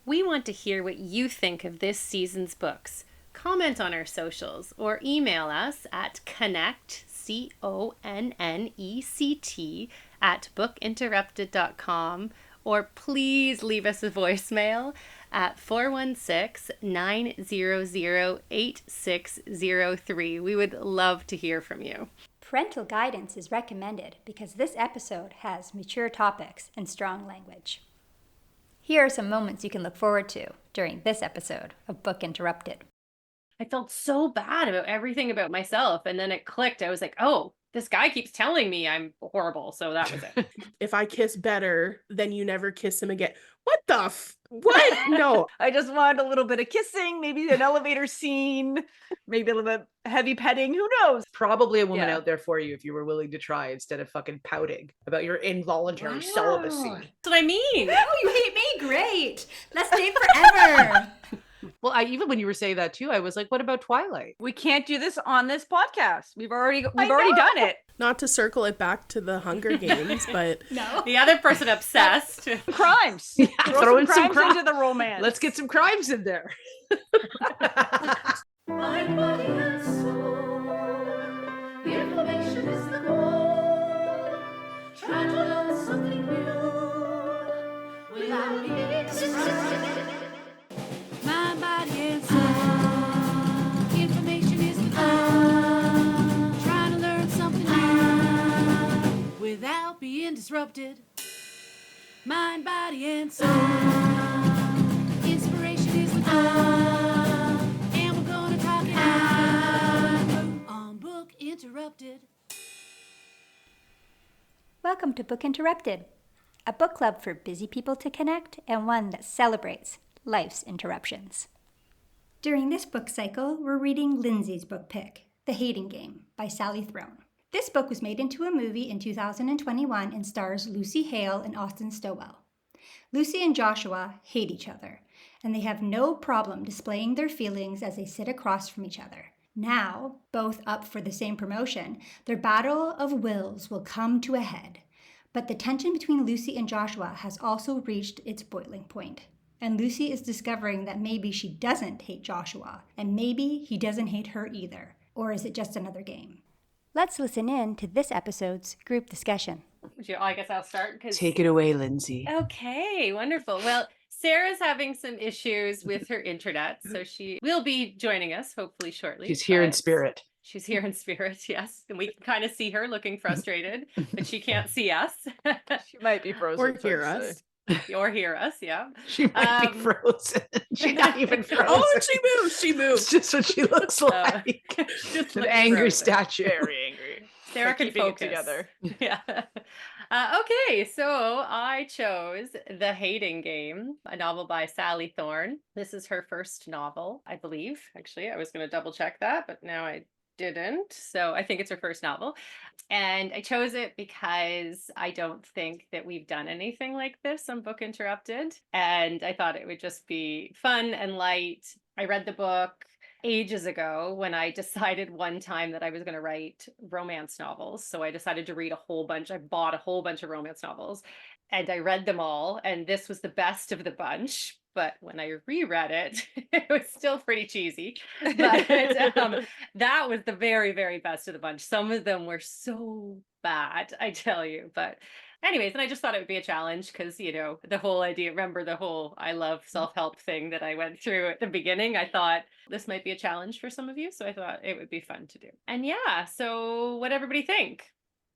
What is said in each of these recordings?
We want to hear what you think of this season's books. Comment on our socials or email us at connect, CONNECT, at bookinterrupted.com, or please leave us a voicemail at 416-900-8603. We would love to hear from you. Parental guidance is recommended because this episode has mature topics and strong language. Here are some moments you can look forward to during this episode of Book Interrupted. I felt so bad about everything about myself, and then it clicked. I was like, oh, this guy keeps telling me I'm horrible, so that was it. If I kiss better, then you never kiss him again. What the what? No. I just wanted a little bit of kissing, maybe an elevator scene, maybe a little bit heavy petting. Who knows? Probably a woman out there for you if you were willing to try instead of fucking pouting about your involuntary celibacy. That's what I mean. Oh, you hate me? Great. Let's date forever. Well, even when you were saying that too, I was like, what about Twilight? We can't do this on this podcast. We've already done it. Not to circle it back to the Hunger Games, but No. The other person obsessed. Crimes. Yeah, Throw some crimes into the romance. Let's get some crimes in there. Mind, body, and soul. The information is the goal. Try to learn something new without being distracted. Mind, body, and soul. Information is the goal. Trying to learn something new without being disrupted. Mind, body, and soul. Inspiration is the goal. And we're gonna talk it out on Book Interrupted. Welcome to Book Interrupted, a book club for busy people to connect and one that celebrates life's interruptions. During this book cycle, we're reading Lindsay's book pick, The Hating Game by Sally Thorne. This book was made into a movie in 2021 and stars Lucy Hale and Austin Stowell. Lucy and Joshua hate each other, and they have no problem displaying their feelings as they sit across from each other. Now, both up for the same promotion, their battle of wills will come to a head. But the tension between Lucy and Joshua has also reached its boiling point. And Lucy is discovering that maybe she doesn't hate Joshua, and maybe he doesn't hate her either. Or is it just another game? Let's listen in to this episode's group discussion. I guess I'll start. Take it away, Lindsay. Okay, wonderful. Well, Sarah's having some issues with her internet, so she will be joining us hopefully shortly. She's here in spirit. She's here in spirit, yes. And we can kind of see her looking frustrated, but she can't see us. She might be frozen. or hear us. Or hear us, yeah. She might be frozen. She's not even frozen. Oh, she moves. She moves. It's just what she looks like. Just An looking angry frozen. statue. Very angry. Sarah can keeping it focus. together. Yeah. Okay, so I chose The Hating Game, a novel by Sally Thorne. This is her first novel, I believe. Actually, I was going to double check that, but now I didn't. So I think it's her first novel. And I chose it because I don't think that we've done anything like this on Book Interrupted. And I thought it would just be fun and light. I read the book ages ago when I decided one time that I was going to write romance novels. So I decided to read a whole bunch. I bought a whole bunch of romance novels and I read them all. And this was the best of the bunch. But when I reread it, it was still pretty cheesy. But that was the very, very best of the bunch. Some of them were so bad, I tell you. But anyways, and I just thought it would be a challenge because, you know, the whole idea, remember the whole I love self-help thing that I went through at the beginning. I thought this might be a challenge for some of you. So I thought it would be fun to do. And yeah, so what everybody think?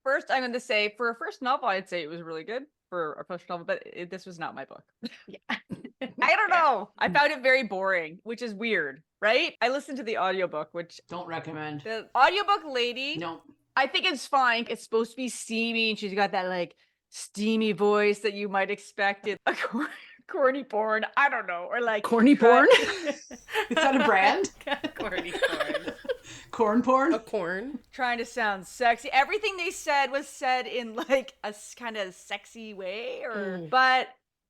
First, I'm going to say for a first novel, I'd say it was really good for a first novel, but this was not my book. Yeah. I don't know. I found it very boring, which is weird, right? I listened to the audiobook, which Don't recommend. the audiobook lady, No. I think it's fine. It's supposed to be steamy, and she's got that like steamy voice that you might expect in a corny porn. I don't know, or like Corny porn? Is that a brand? Corny porn. Corn porn? A corn. trying to sound sexy. Everything they said was said in like a kind of sexy way, but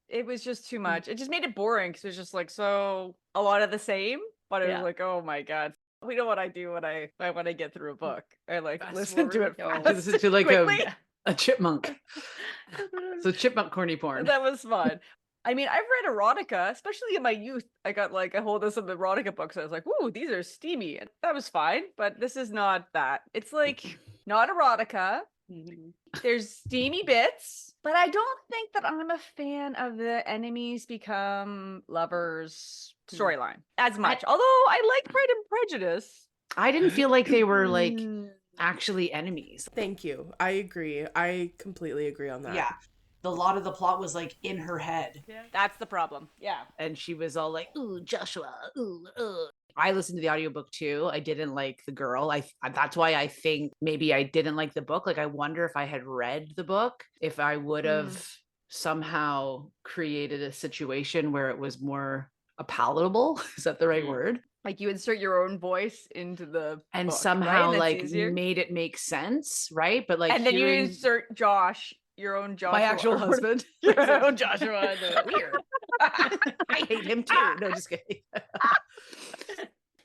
it was just too much. It just made it boring because it was just like so a lot of the same. But it was like, oh my god. We know what I do when I want to get through a book. I like Fast listen to it forward. fast, Listen to like quickly. a chipmunk. So chipmunk corny porn. That was fun. I mean, I've read erotica, especially in my youth. I got like a hold of some erotica books. I was like, "Ooh, these are steamy." And that was fine, but this is not that. It's like not erotica. There's steamy bits, but I don't think that I'm a fan of the enemies become lovers storyline as much. Although I like Pride and Prejudice. I didn't feel like they were like actually enemies. Thank you. I agree. I completely agree on that. Yeah. A lot of the plot was like in her head. Yeah. That's the problem. Yeah. And she was all like, ooh, Joshua, ooh, I listened to the audiobook too. I didn't like the girl. That's why I think maybe I didn't like the book. Like, I wonder if I had read the book, if I would have somehow created a situation where it was more palatable. Is that the right word? Like you insert your own voice into the And book, somehow right? like easier. made it make sense, right? But like, and then you hearing insert Josh, your own Joshua. my actual husband. Your own Joshua. Weird. I hate him too. No, just kidding.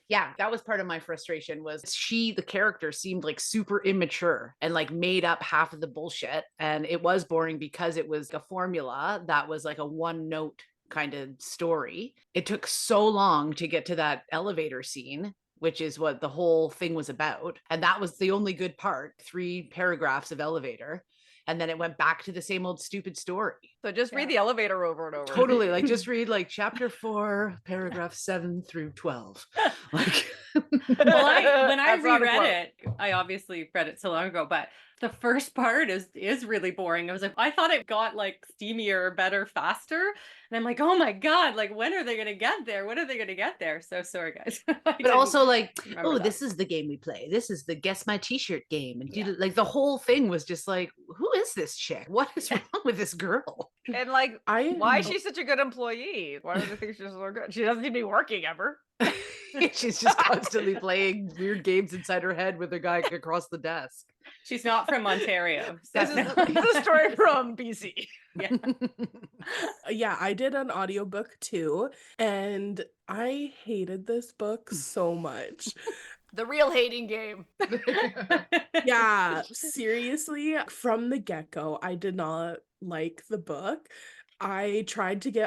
Yeah, that was part of my frustration was the character seemed like super immature and like made up half of the bullshit. And it was boring because it was a formula that was like a one note kind of story. It took so long to get to that elevator scene, which is what the whole thing was about. And that was the only good part, 3 paragraphs of elevator. And then it went back to the same old stupid story. So just read the elevator over and over. Totally. Like just read like chapter 4, paragraph 7 through 12. Like, Well, when I That's not a quote. reread it, I obviously read it so long ago, but the first part is really boring. I was like, I thought it got like steamier, better, faster. And I'm like, oh my God, like when are they going to get there? When are they going to get there? So sorry, guys. but also like, remember oh, that. this is the game we play. This is the guess my t-shirt game. And like the whole thing was just like, who is this chick? What is wrong with this girl? And like, I why is she such a good employee? Why do they think she's so good? She doesn't seem to be working ever. She's just constantly playing weird games inside her head with a guy across the desk. She's not from Ontario. So This is a story from BC. yeah. Yeah, I did an audiobook too, and I hated this book so much. The real hating game. Yeah, seriously, from the get-go, I did not like the book. I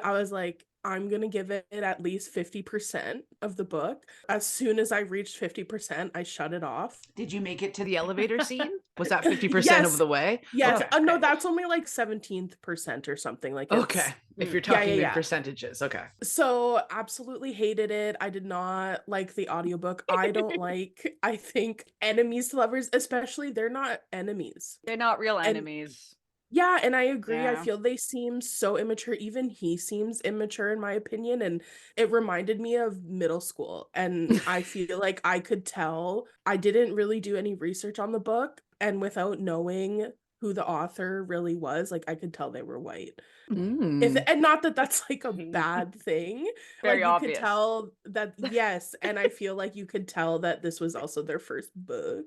was like, I'm gonna give it at least 50% of the book. As soon as I reached 50%, I shut it off. Did you make it to the elevator scene? Was that 50% Yes. of the way? Yes, Okay. no, that's only like 17% or something. Like, it's- Okay. If you're Yeah, talking in yeah. percentages. Okay. So absolutely hated it. I did not like the audiobook. I think enemies to lovers, especially, they're not enemies. They're not real And- enemies. Yeah, and I agree. I Yeah. feel they seem so immature. Even he seems immature in my opinion. And it reminded me of middle school. And I feel like I could tell. I didn't really do any research on the book. And without knowing who the author really was, like I could tell they were white. And not that that's like a bad thing. Very like you obvious. could tell that, yes, and I feel like you could tell that this was also their first book,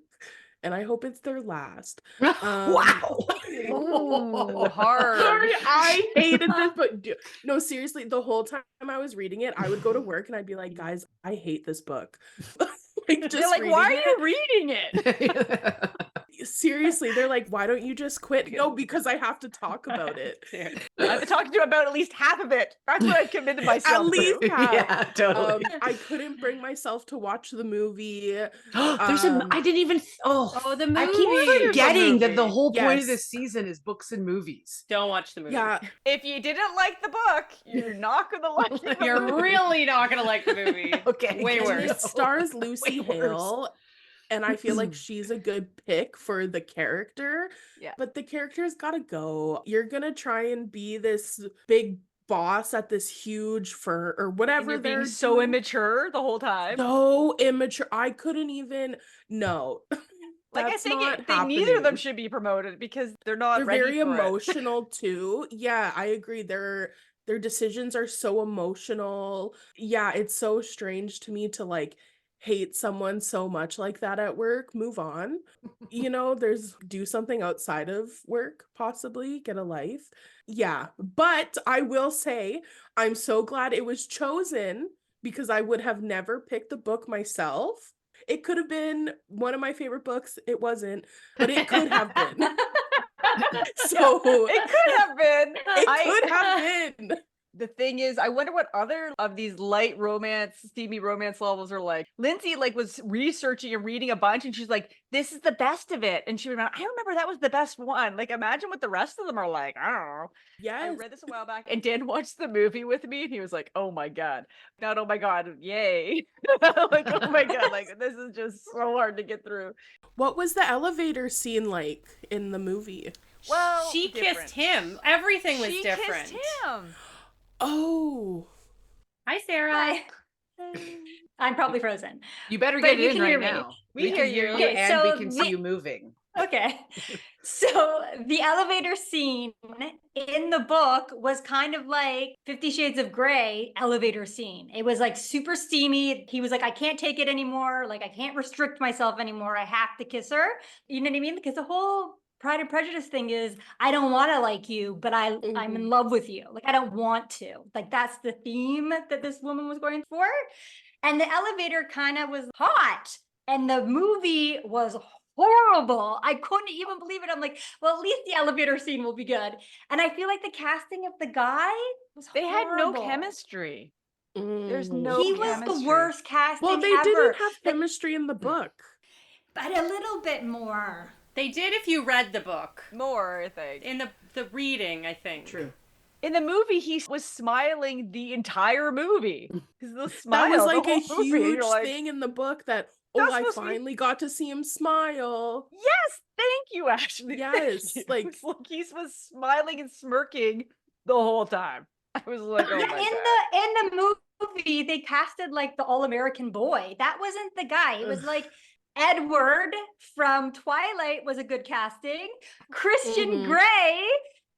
and I hope it's their last. Wow. Ooh, hard. Sorry, I hated this book. No, seriously, the whole time I was reading it, I would go to work and I'd be like, guys, I hate this book. Like, They're like, why are you reading it? Seriously, they're like, why don't you just quit? No, because I have to talk about it. I have to talk to you about at least half of it. That's what I've committed myself At least to. half. Yeah, totally. I couldn't bring myself to watch the movie. There's I didn't even Oh, the movie. I keep forgetting that the movie. whole point of Yes. this season is books and movies. Don't watch the movie. Yeah, If you didn't like the book, you're not gonna like the You're movie. really not going to like the movie. Okay. Way and worse. it stars Lucy Way worse. Hale, and I feel like she's a good pick for the character. Yeah. But the character's gotta go. You're gonna try and be this big boss at this huge firm or And whatever. you're being they're so doing. immature the whole time. So immature. I couldn't even. No. Like That's I think not neither of them happening. should be promoted because they're not They're ready very for it. emotional too. Yeah, I agree. Their decisions are so emotional. Yeah, it's so strange to me to like hate someone so much like that at work. Move on. Do something outside of work, possibly get a life. Yeah, but I will say I'm so glad it was chosen because I would have never picked the book myself. It could have been one of my favorite books. It wasn't, but it could have been. So It could have been. it could have been. The thing is, I wonder what other of these light romance, steamy romance novels are like. Lindsay like was researching and reading a bunch, and she's like, "This is the best of it." And she remember, I remember that was the best one. Like, imagine what the rest of them are like. I don't know. I Yes. read this a while back, and Dan watched the movie with me, and he was like, "Oh my god, not oh my god, yay!" Like, oh my god, like this is just so hard to get through. What was the elevator scene like in the movie? Well, She different. kissed him. Everything was She different. kissed him. Oh. Hi, Sarah. Hi. I'm probably frozen. You better But get you in can right hear me. now. We hear can you. Okay, and so we can see the- you moving. Okay. So the elevator scene in the book was kind of like 50 Shades of Grey elevator scene. It was like super steamy. He was like, I can't take it anymore. Like, I can't restrict myself anymore. I have to kiss her. You know what I mean? Because the whole Pride and Prejudice thing is, I don't want to like you, but I'm in love with you. Like, I don't want to. Like, that's the theme that this woman was going for. And the elevator kind of was hot. And the movie was horrible. I couldn't even believe it. I'm like, well, at least the elevator scene will be good. And I feel like the casting of the guy was They had no horrible. chemistry. There's no He was chemistry. the worst casting Well, they ever. didn't have chemistry in the book. But a little bit more. They did if you read the book. More, I think. In the reading, I think. True. In the movie, he was smiling the entire movie. The smile, That was the like a whole movie, huge you're like, thing in the book that, That's I supposed to be- finally got to see him smile. Yes, thank you, Ashley. Yes, Thank you. like- It's he was smiling and smirking the whole time. I was like, oh Yeah, my in the movie, they casted like the all-American boy. That wasn't the guy. It was like Edward from Twilight was a good casting. Christian Grey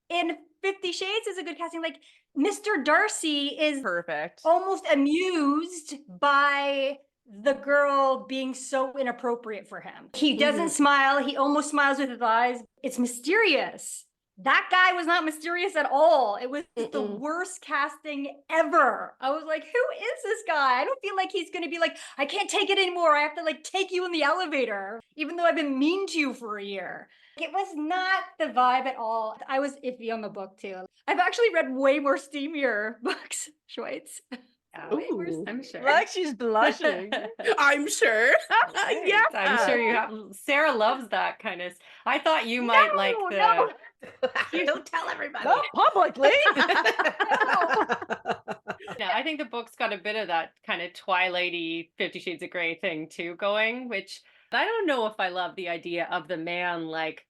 in 50 Shades is a good casting. Like, Mr. Darcy is God. Perfect. almost amused by the girl being so inappropriate for him. He doesn't smile. He almost smiles with his eyes. It's mysterious. That guy was not mysterious at all. It was the worst casting ever. I was like, who is this guy? I don't feel like he's going to be like, I can't take it anymore. I have to like take you in the elevator, even though I've been mean to you for a year. It was not the vibe at all. I was iffy on the book too. I've actually read way more steamier books, Schweitz. Way more Ooh. I'm sure. Like she's blushing. I'm sure. Yeah. I'm sure you have. Sarah loves that kind of. I thought you might like the. no. Don't tell everybody. Not publicly. Yeah, I think the book's got a bit of that kind of Twilighty 50 Shades of Grey thing too going, which I don't know if I love the idea of the man like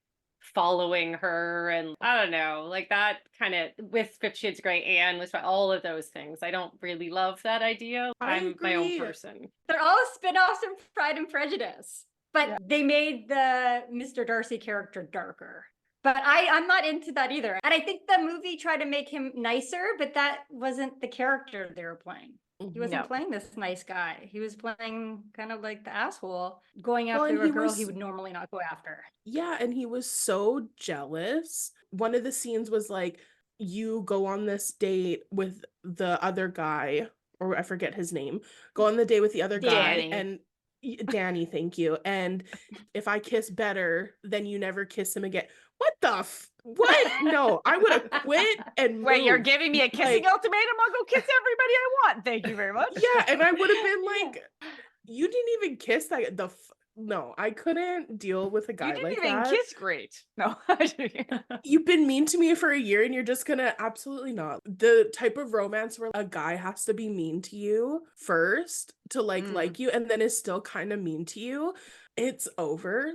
following her and I don't know, like that kind of with 50 Shades of Grey and with all of those things. I don't really love that idea. I I'm my own agree. person. They're all spin-offs from Pride and Prejudice, but they made the Mr. Darcy character darker. But I'm not into that either. And I think the movie tried to make him nicer, but that wasn't the character they were playing. He wasn't playing this nice guy. He was playing kind of like the asshole, going Well, after and a he girl was- he would normally not go after. Yeah, and he was so jealous. One of the scenes was like, you go on this date with the other guy, or I forget his name, go on the date with the other Danny. guy, and Danny, thank you. And if I kiss better, then you never kiss him again. What the what? No, I would have quit and Wait, you're moved. giving me a kissing Like- ultimatum? I'll go kiss everybody I want. Thank you very much. Yeah, and I would have been like, you didn't even kiss that. No, I couldn't deal with a guy You didn't like even that. kiss great. No. You've been mean to me for a year and you're just gonna absolutely not. The type of romance where a guy has to be mean to you first to like you and then is still kind of mean to you. It's over.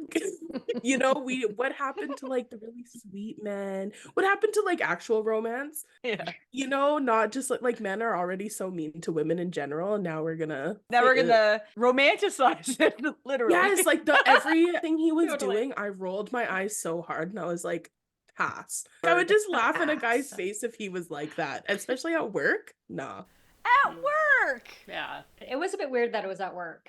You know, what happened to like the really sweet men? What happened to like actual romance? Yeah. You know, not just like men are already so mean to women in general, and now we're gonna romanticize it, literally. Yes, like everything he was Totally. doing, I rolled my eyes so hard and I was like, pass. I would just laugh in a guy's face if he was like that, especially at work. Nah. At work. Yeah. It was a bit weird that it was at work.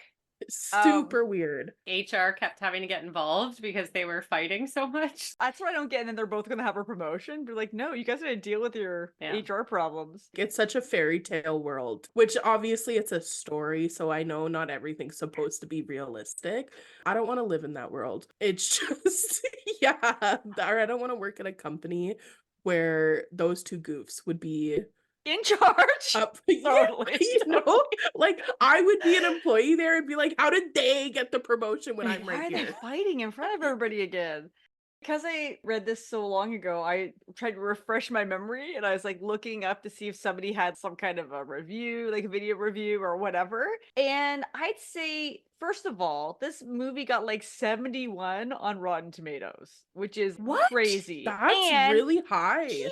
Super weird. HR kept having to get involved because they were fighting so much. That's what I don't get. And then they're both going to have a promotion. Be like, no, you guys got to deal with your HR problems. It's such a fairy tale world, which obviously it's a story. So I know not everything's supposed to be realistic. I don't want to live in that world. It's just, yeah. Or I don't want to work at a company where those two goofs would be in charge. Totally, you know, like I would be an employee there and be like, how did they get the promotion when I'm Why right are they here? fighting in front of everybody again? Because I read this so long ago, I tried to refresh my memory and I was like looking up to see if somebody had some kind of a review, like a video review or whatever. And I'd say, first of all, this movie got like 71 on Rotten Tomatoes, which is What? crazy. That's And really high.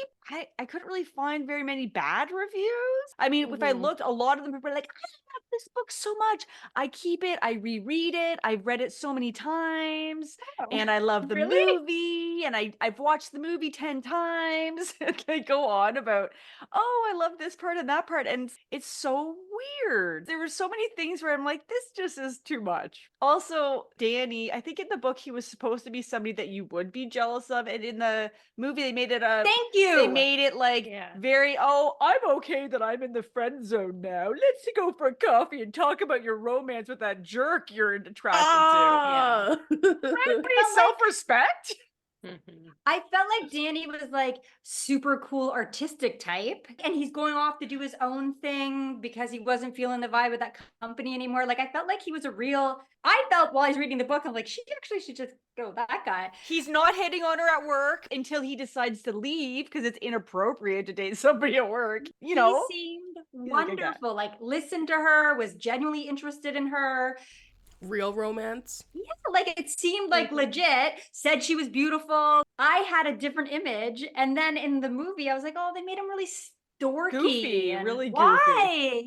I couldn't really find very many bad reviews. I mean, if I Mhm. looked, a lot of them were like, I love this book so much. I keep it, I reread it, I've read it so many times, and I love the Really? movie, and I've watched the movie 10 times. And they go on about, oh, I love this part and that part. And it's so weird. There were so many things where I'm like, this just is too much. Also, Danny, I think in the book he was supposed to be somebody that you would be jealous of. And in the movie, they made it a Thank you. they made it like Yeah. very, oh, I'm okay that I'm in the friend zone now. Let's go for a coffee and talk about your romance with that jerk you're attracted Ah. to. Pretty self-respect. Mhm. I felt like Danny was like super cool artistic type, and he's going off to do his own thing because he wasn't feeling the vibe of that company anymore. Like I felt like he was I felt while I was reading the book, I'm like, she actually should just go with that guy. He's not hitting on her at work until he decides to leave because it's inappropriate to date somebody at work. You know, He seemed a good guy. wonderful, like listened to her, was genuinely interested in her. Real romance. Yeah, like it seemed like legit, said she was beautiful. I had a different image. And then in the movie, I was like, oh, they made him really dorky. Goofy, and really goofy. why?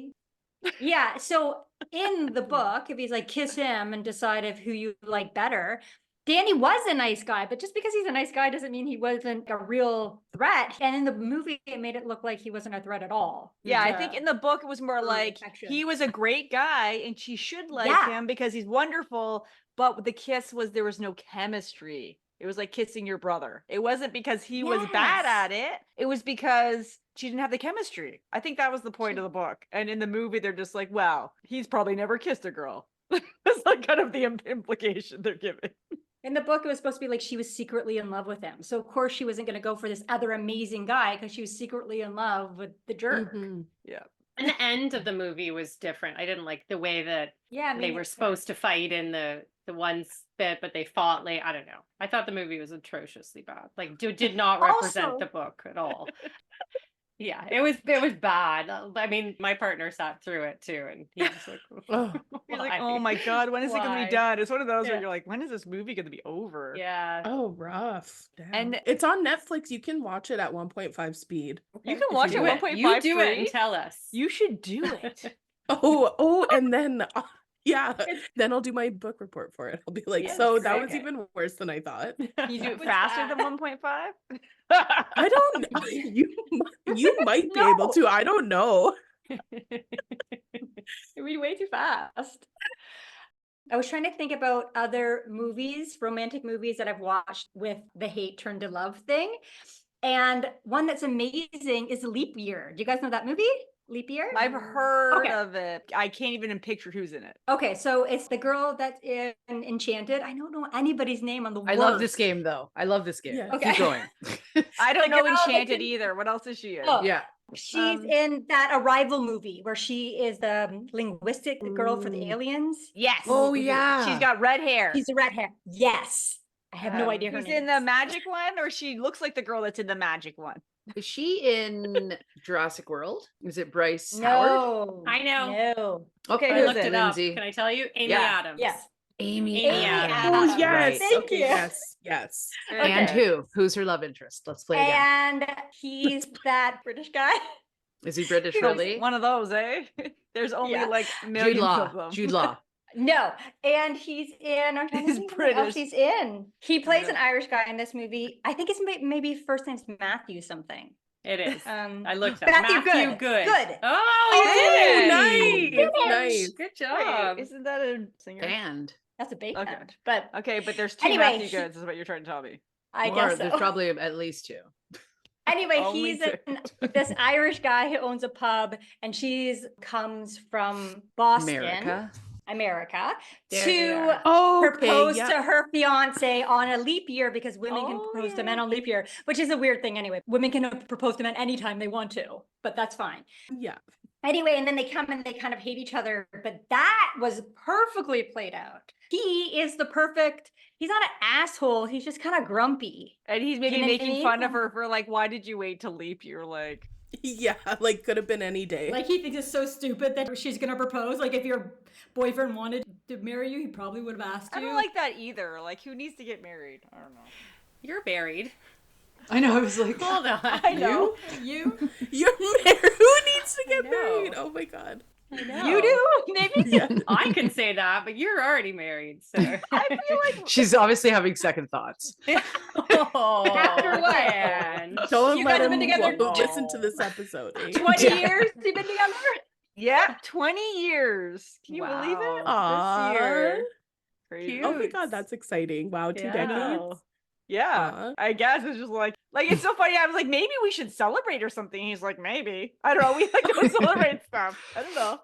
Yeah. So in the book, if he's like, kiss him and decide if who you like better, Danny was a nice guy, but just because he's a nice guy doesn't mean he wasn't a real threat. And in the movie, it made it look like he wasn't a threat at all. Yeah, I think in the book it was more like affection. he was a great guy and she should like Yeah. him because he's wonderful, but the kiss was there was no chemistry. It was like kissing your brother. It wasn't because he was bad Yes. at it. It was because she didn't have the chemistry. I think that was the point of the book. And in the movie, they're just like, wow, he's probably never kissed a girl. That's like kind of the implication they're giving. In the book, it was supposed to be like she was secretly in love with him. So of course she wasn't going to go for this other amazing guy because she was secretly in love with the jerk. Mhm. Yeah. And the end of the movie was different. I didn't like the way that Yeah, they were supposed to fight in the one bit, but they fought late. I don't know. I thought the movie was atrociously bad. Like, did not represent Also- the book at all. Yeah, it was bad. I mean, my partner sat through it too, and he was like, Oh. He's like, "Why? oh my God, when is it going to Why?" be done? It's one of those where Yeah. you're like, when is this movie going to be over? Yeah. Oh, rough. Damn. And- it's on Netflix. You can watch it at 1.5 speed. You Okay. can watch Do it it. 1.5 You do it and free. tell us. You should do it. Oh, and then yeah, then I'll do my book report for it. I'll be like, Yes, so that was okay. even worse than I thought. Can you do it What's faster that? than 1.5? I don't know. You might be able No. to. I don't know. It'd be way too fast. I was trying to think about other movies, romantic movies that I've watched with the hate turned to love thing. And one that's amazing is Leap Year. Do you guys know that movie? Leap Year? I've heard Okay. of it. I can't even picture who's in it. Okay, so it's the girl that's in Enchanted. I don't know anybody's name on the I love this worst. game though. I love this game. Yeah. Okay. Keep going. I don't The know girl that's Enchanted in- either. What else is she in? Oh. Yeah. She's Um, in that Arrival movie where she is the linguistic girl for the Ooh. aliens. Yes. Oh yeah. She's got red hair. She's the red hair. Yes. I have no idea her Who's name. in the magic one, or she looks like the girl that's in the magic one? Is she in Jurassic World? Is it Bryce Howard? No. I know. No. Okay, I who's looked it? it up. Lindsay? Can I tell you? Amy Yeah. Adams. Yes. Amy. Amy Adams. Adams. Oh, yes. Right. Thank Okay, you. yes. And Okay. who? Who's her love interest? Let's play again. And he's that British guy. Is he British he looks really? One of those, eh? There's only Yeah. like Jude millions of Law. them. Jude Law. No, and he's in. I'm trying to He's think what else British. he's in. He plays Yeah. an Irish guy in this movie. I think his maybe first name's Matthew something. It is. I looked up Matthew Matthew Good. Good. Good. Oh, Oh, you did nice. it. Nice. Good Wait, job. isn't that a singer? Band. That's a big Okay. band, but Okay, but there's two Anyway, Matthew he- Goods, is what you're trying to tell me. I More. guess so. There's probably at least two. Anyway, Only he's two. this Irish guy who owns a pub, and she's comes from Boston. America. America, There they to are. Oh, propose yeah. to her fiance on a leap year because women can Oh, propose to yeah. men on leap year, which is a weird thing anyway. Women can propose to men anytime they want to, but that's fine. Yeah. Anyway, and then they come and they kind of hate each other, but that was perfectly played out. He is the perfect, he's not an asshole, he's just kind of grumpy. And he's maybe know what I making mean? fun of her for like, why did you wait to leap? You're like, Yeah, like could have been any day. Like, he thinks it's so stupid that she's gonna propose. Like, if your boyfriend wanted to marry you, he probably would have asked you. I don't like that either. Like, who needs to get married? I don't know. You're married. I know. I was like, Hold on. I know. you. You're married. Who needs to get know. married? Oh my god. I know. You do? Maybe. Yeah. I can say that, but you're already married, so. I feel like she's obviously having second thoughts. Oh, After what? man. Don't You let guys have been him together- listen to this episode. Eh? 20 Yeah. years you've been together? Yeah, 20 years. Can you believe it? Aw. This year. Crazy. Cute. Oh my god, that's exciting. Wow, 2 Yeah. decades. Yeah, Aw. I guess it's just like it's so funny. I was like, maybe we should celebrate or something. He's like, maybe. I don't know. We like don't celebrate stuff. I don't know.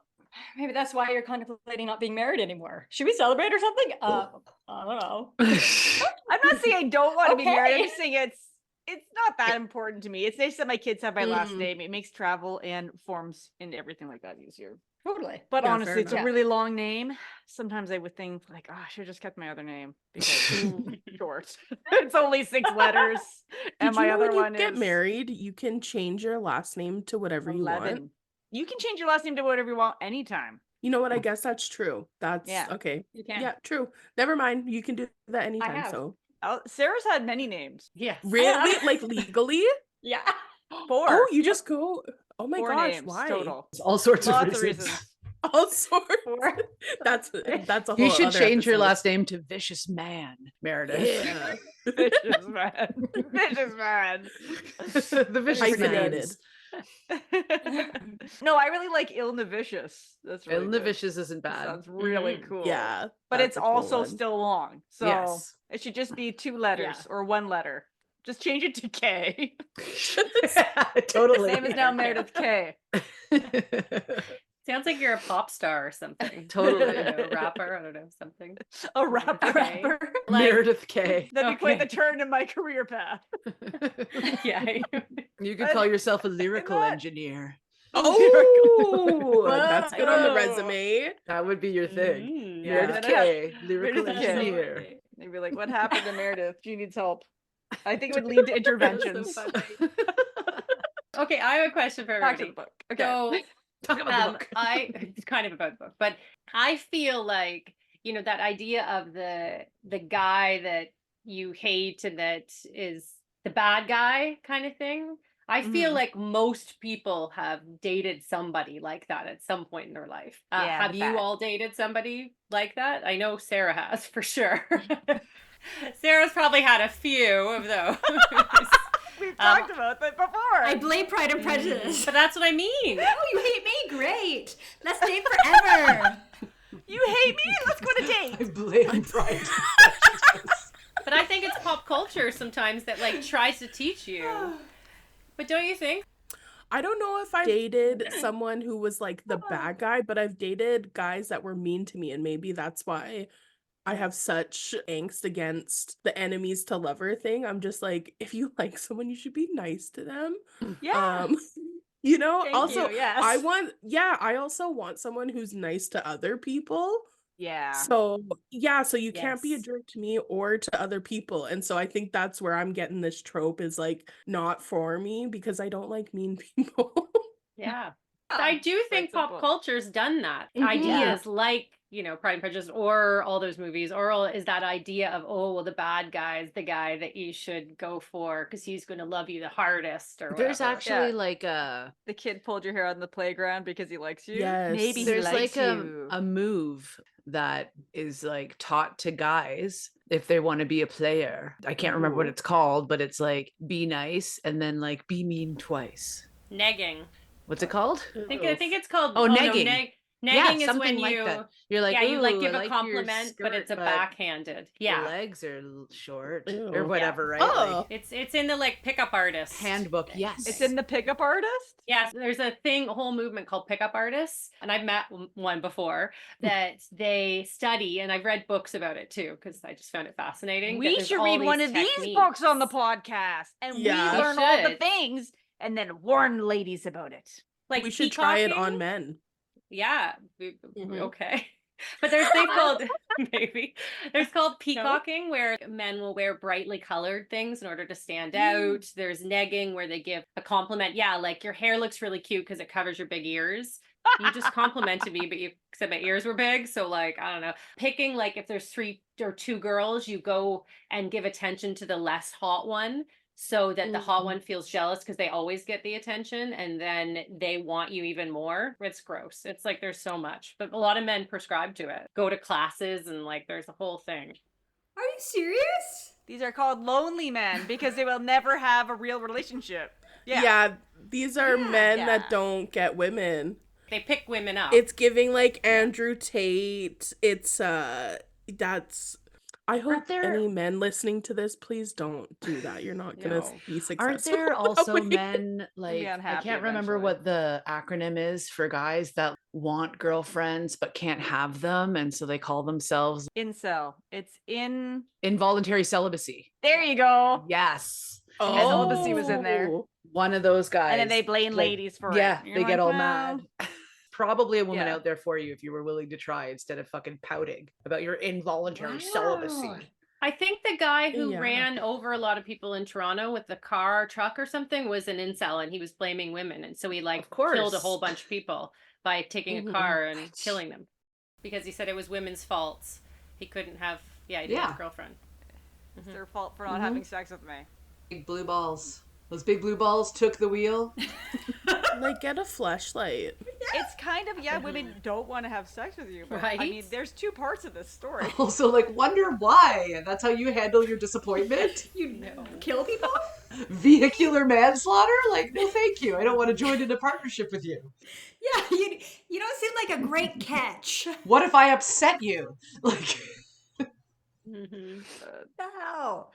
Maybe that's why you're contemplating not being married anymore. Should we celebrate or something? I don't know. I'm not saying I don't want to be married. I'm Okay. just saying it's not that important to me. It's nice that my kids have my last Mm. name. It makes travel and forms and everything like that easier. Totally. But Yeah, honestly, fair it's a enough. really long name. Sometimes I would think like, oh, I should have just kept my other name because it's short. It's only 6 letters, and Did my you know other when you one get is married, you can change your last name to whatever you want? 11. You can change your last name to whatever you want anytime. You know what? I guess that's true. That's Yeah. okay. You can. Yeah, true. Never mind. You can do that anytime. have. So Sarah's had many names. Yes. really, like legally? Yeah. 4. Oh, you just go. Oh my 4 gosh, names why? total. All sorts Lots of reasons. All sorts. 4. That's a whole. You should other change your episode. last name to Vicious Man, Meredith. Yeah. Vicious man. Vicious man. The Vicious Hyphenated. Mans. No, I really like Illnavicious. That's really good. Illnavicious isn't That bad. sounds really cool. Yeah, But that's it's a cool also one. still long. So Yes. it should just be 2 letters or 1 letter. Just change it to K. Totally. Same as now Meredith K. Sounds like you're a pop star or something. Totally. I don't know, rapper. I don't know, something. A rapper. Okay. Rapper. Like, Meredith K. That'd be quite Okay. the turn in my career path. yeah. You could call yourself a lyrical that- engineer. Oh, that's good on the Whoa. resume. That would be your thing. Mm, Yeah. Meredith Then I have- K, lyrical Meredith K. engineer. They'd be like, what happened to Meredith? She needs help. I think it would lead to interventions. So funny. Okay, I have a question for Back to the everybody. book. Okay. So Talk about the book. it's kind of about the book, but I feel like, you know, that idea of the guy that you hate and that is the bad guy kind of thing. I feel Mhm. like most people have dated somebody like that at some point in their life. Yeah, Have the you bad. all dated somebody like that? I know Sarah has for sure. Sarah's probably had a few of those. We've talked about that before. I blame Pride and Prejudice. But that's what I mean. Oh, you hate me? Great. Let's date forever. You hate me? Let's go on a I date. blame pride. But I think it's pop culture sometimes that like tries to teach you. But don't you think? I don't know if I dated someone who was like the bad guy, but I've dated guys that were mean to me, and maybe that's why I have such angst against the enemies to lover thing. I'm just like, if you like someone, you should be nice to them. Yeah. You know, Thank also you, yes. I also want someone who's nice to other people. Yeah. So so you can't be a Yes. jerk to me or to other people. And so I think that's where I'm getting this trope is like not for me because I don't like mean people. Yeah. I do think That's a pop book. culture's done that. Mhm. Ideas like, you know, Pride and Prejudice or all those movies, or is that idea of, oh, well, the bad guy is the guy that you should go for because he's going to love you the hardest or There's whatever. actually Yeah. like a The kid pulled your hair on the playground because he likes you. Yes. Maybe he there's likes like you. a move that is like taught to guys if they want to be a player. I can't remember what Ooh. it's called, but it's like be nice and then like be mean twice. Negging. What's it called? I think it's called Oh, no, negging. Nagging is something when like you that. You're like, yeah, you like "Ooh, give I a like your compliment, but it's a skirt, but backhanded. the Yeah. legs are short Ew. or Yeah. whatever, right? Oh. Like It's in the like pickup artist handbook, things. yes. It's in the pickup artist? Yes, there's a whole movement called pickup artists, and I've met one before that they study, and I've read books about it too because I just found it fascinating. that We there's should all read one these of these books on the techniques. podcast, and Yeah. we We learn all the should. things and then warn ladies about it. Like We should try it on peacocking. men. Yeah. Mhm. Okay. But there's they've called maybe there's called peacocking where men will wear brightly colored things in order to stand out. There's negging where they give a compliment. Yeah, like your hair looks really cute because it covers your big ears. You just complimented me, but you said my ears were big. So like, I don't know. Picking like if there's 3 or 2 girls, you go and give attention to the less hot one so that the hot one feels jealous because they always get the attention and then they want you even more. It's gross. It's like there's so much, but a lot of men prescribe to it. Go to classes and like there's a whole thing. Are you serious? These are called lonely men because they will never have a real relationship. Yeah, these are men Yeah. that don't get women. They pick women up. It's giving like Andrew Tate. It's that's I hope there- any men listening to this, please don't do that. You're not gonna No. be successful. Aren't there that also way. men be like I unhappy can't remember eventually. what the acronym is for guys that want girlfriends but can't have them, and so they call themselves Incel. It's in. involuntary celibacy. There you go. Yes. Oh, Celibacy was in there. One of those guys. And then they blame like, ladies for yeah, it. they get all mad. Probably a woman Yeah. out there for you if you were willing to try instead of fucking pouting about your involuntary celibacy. I think the guy who Yeah. ran over a lot of people in Toronto with the truck or something was an incel and he was blaming women. And so he like Of course. killed a whole bunch of people by taking Mhm. a car and killing them because he said it was women's faults. He couldn't have, he didn't have a girlfriend. It's their fault for not having sex with me. Big blue balls. Those big blue balls took the wheel. Like, get a fleshlight. It's kind of, women don't want to have sex with you. But, I Right? mean, there's 2 parts of this story. Also, like, wonder why. And that's how you handle your disappointment? You kill people? Vehicular manslaughter? Like, no, thank you. I don't want to join in a partnership with you. Yeah, you don't seem like a great catch. What if I upset you? Like, Mhm. What the hell?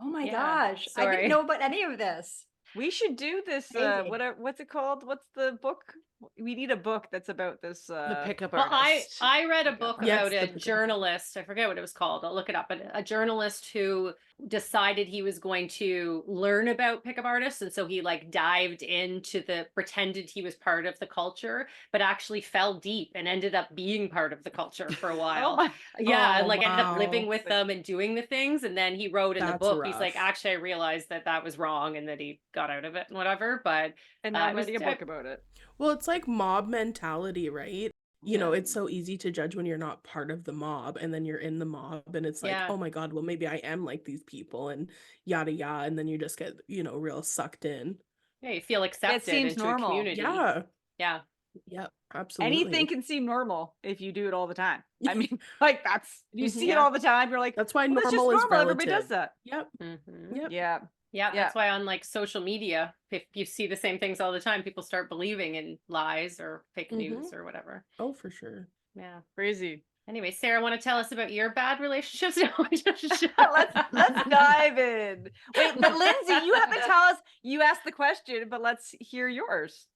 Oh my Yeah, gosh. I sorry. didn't know about any of this. We should do this. Crazy. What's it called? What's the book? We need a book that's about this. the pickup Well, artist. I read a book Yes, about the a pickup. journalist. I forget what it was called. I'll look it up. But a journalist who decided he was going to learn about pickup artists, and so he like dived into pretended he was part of the culture, but actually fell deep and ended up being part of the culture for a while. Oh my! Yeah, and Oh, like ended up living wow. with them and doing the things. And then he wrote in the That's book, he's like, rough. actually, I realized that was wrong and that he got out of it and whatever. But And now I'm it was writing a book about it. Well, it's like mob mentality, right? You know, it's so easy to judge when you're not part of the mob and then you're in the mob and it's like, Yeah. oh my God, well, maybe I am like these people and yada yada. And then you just get, real sucked in. yeah, you feel accepted seems into normal. a community. Yeah. Yeah. Yep. Absolutely. Anything can seem normal if you do it all the time. I mean, like you see it Yeah. all the time. You're like, That's why well, that's just normal is normal. relative. Everybody does that. Yep. Mhm. Yep. Yeah. Yeah, Yeah. that's why on like social media, if you see the same things all the time, people start believing in lies or fake news or whatever. Oh, for sure. Yeah. Crazy. Anyway, Sarah, want to tell us about your bad relationships? No, let's dive in. Wait, but Lindsay, you have to tell us. You asked the question, but let's hear yours.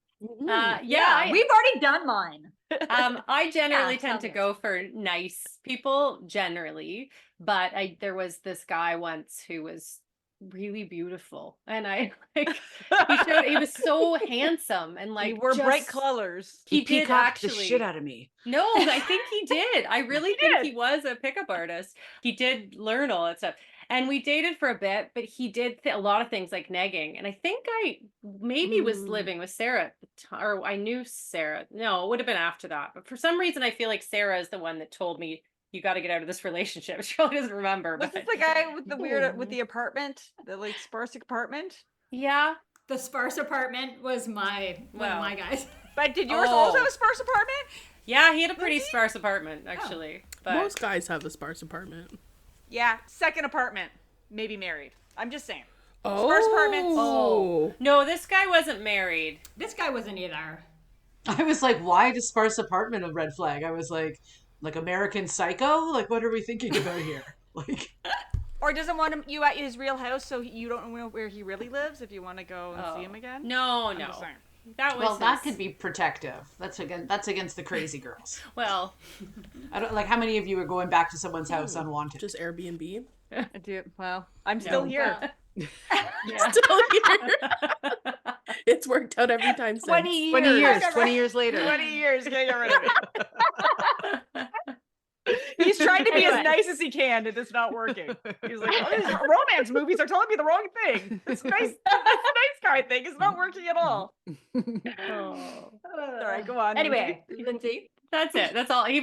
Yeah, We've already done mine. I generally Yeah, tend to tell go for nice people generally, but there was this guy once who was really beautiful, and I like he was so handsome and like you wore bright just- colors. He he did peacocked the actually. shit out of me. No, I think he did. I really think did. he was a pickup artist. He did learn all that stuff. And we dated for a bit, but he did a lot of things like negging. And I think I maybe was living with Sarah at the time, or I knew Sarah. No, it would have been after that. But for some reason, I feel like Sarah is the one that told me, you got to get out of this relationship. She probably doesn't remember. Was But this the guy with the weird with the apartment, the like sparse apartment? yeah. The sparse apartment was one of my guys. But did yours also Oh. have a sparse apartment? Yeah, he had a pretty sparse apartment, actually. But Most guys have a sparse apartment. Yeah, second apartment, maybe married. I'm just saying. Oh. Sparse apartments. no, this guy wasn't married. This guy wasn't either. I was like, why the sparse apartment a red flag? I was like American Psycho? Like, what are we thinking about here? Like, Or doesn't want you at his real house, so you don't know where he really lives if you want to go and see him again? No, I'm no. just saying. That was well, that his- could be protective. That's against the crazy girls. Well, I don't like how many of you are going back to someone's house unwanted. Just Airbnb. I do. Well, I'm still here. yeah. Still here. It's worked out every time since. 20 years. 20 years. 20 years later. 20 years, can't get rid of it. He's trying to be as nice as he can, and it's not working. He's like, oh, these romance movies are telling me the wrong thing. This nice guy thing is not working at all. Oh. All right, go on. Anyway, Lindsay. That's it. That's all. He'd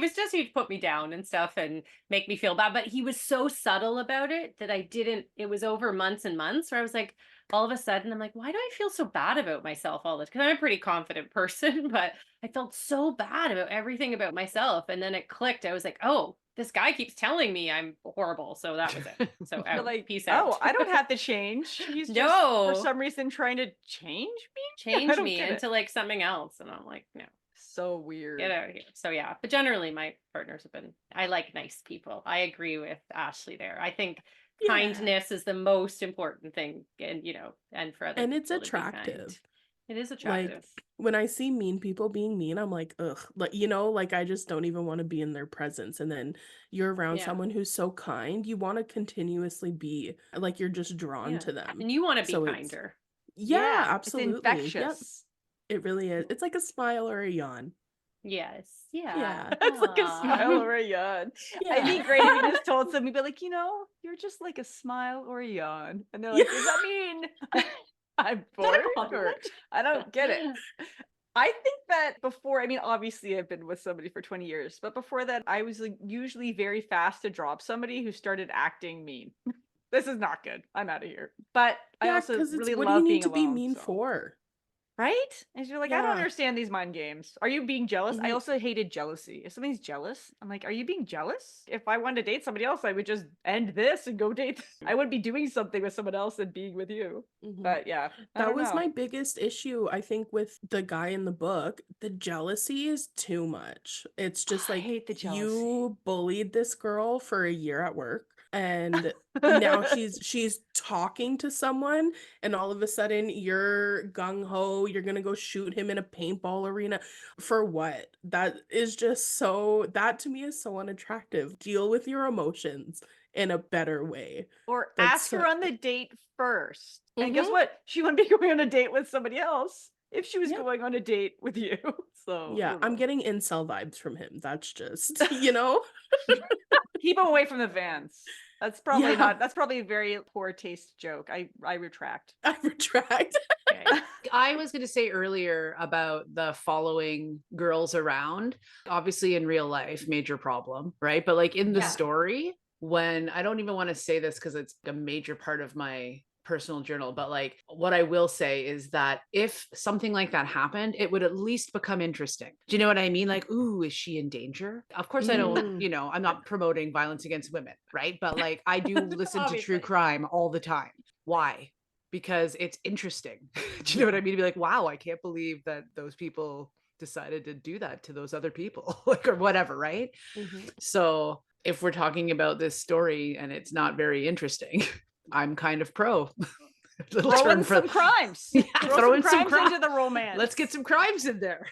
put me down and stuff and make me feel bad. But he was so subtle about it that it was over months and months where I was like, all of a sudden, I'm like, why do I feel so bad about myself all this? Because I'm a pretty confident person, but I felt so bad about everything about myself. And then it clicked. I was like, oh, this guy keeps telling me I'm horrible. So that was it. So You're out. like, Peace out. oh, I don't have to change. He's just, No. for some reason, trying to change me? Change I don't me get it. into like something else. And I'm like, no. So weird. Get out of here. So yeah, but generally my partners have been, I like nice people. I agree with Ashley there. I think kindness is the most important thing, and and for other And it's people to be kind. attractive. It is attractive. Like, when I see mean people being mean, I'm like, ugh. Like, like I just don't even want to be in their presence. And then you're around Yeah. someone who's so kind, you want to continuously be like you're just drawn Yeah. to them. And you want to be So it's- kinder. Yeah, absolutely. It's infectious. Yep, it really is. It's like a smile or a yawn. Yes. Yeah. Yeah. It's like a Aw. smile or a yawn. It'd be great if you just told somebody, be like, you're just like a smile or a yawn. And they're like, does that mean I'm bored? Or I don't get it. I think that before, I mean, obviously I've been with somebody for 20 years, but before that, I was like usually very fast to drop somebody who started acting mean. This is not good. I'm out of here. But I Yeah, also 'cause it's really what love do you being need to be alone, mean so. for? Right? And you're like, I don't Yeah. understand these mind games. Are you being jealous? I Mhm. also hated jealousy. If somebody's jealous, I'm like, are you being jealous? If I wanted to date somebody else, I would just end this and go date. I would be doing something with someone else and being with you. Mhm. But yeah, I That don't was know. my biggest issue, I think, with the guy in the book. The jealousy is too much. It's just I like hate the jealousy. you bullied this girl for a year at work, and now she's talking to someone, and all of a sudden you're gung-ho, you're gonna go shoot him in a paintball arena. For what? That is just that to me is so unattractive. Deal with your emotions in a better way. Or That's ask her so- on the date first. And guess Mhm. what? She wouldn't be going on a date with somebody else if she was Yep. going on a date with you. So I Yeah, don't I'm know. getting incel vibes from him. That's just, Keep him away from the vans. That's probably Yeah. not. That's probably a very poor taste joke. I retract. I retract. Okay. I was going to say earlier about the following girls around. Obviously, in real life, major problem, right? But like in the Yeah. story, when I don't even want to say this because it's a major part of my personal journal, but like what I will say is that if something like that happened, it would at least become interesting. Do you know what I mean? Like, ooh, is she in danger? Of course, I don't, I'm not promoting violence against women, right? But like, I do listen to true Obviously. crime all the time. Why? Because it's interesting. Do you know what I mean? To be like, wow, I can't believe that those people decided to do that to those other people, like, or whatever, right? Mhm. So if we're talking about this story and it's not very interesting, I'm kind of pro. Little Throw term in for some crimes. Yeah, Throw some crimes into the romance. Let's get some crimes in there.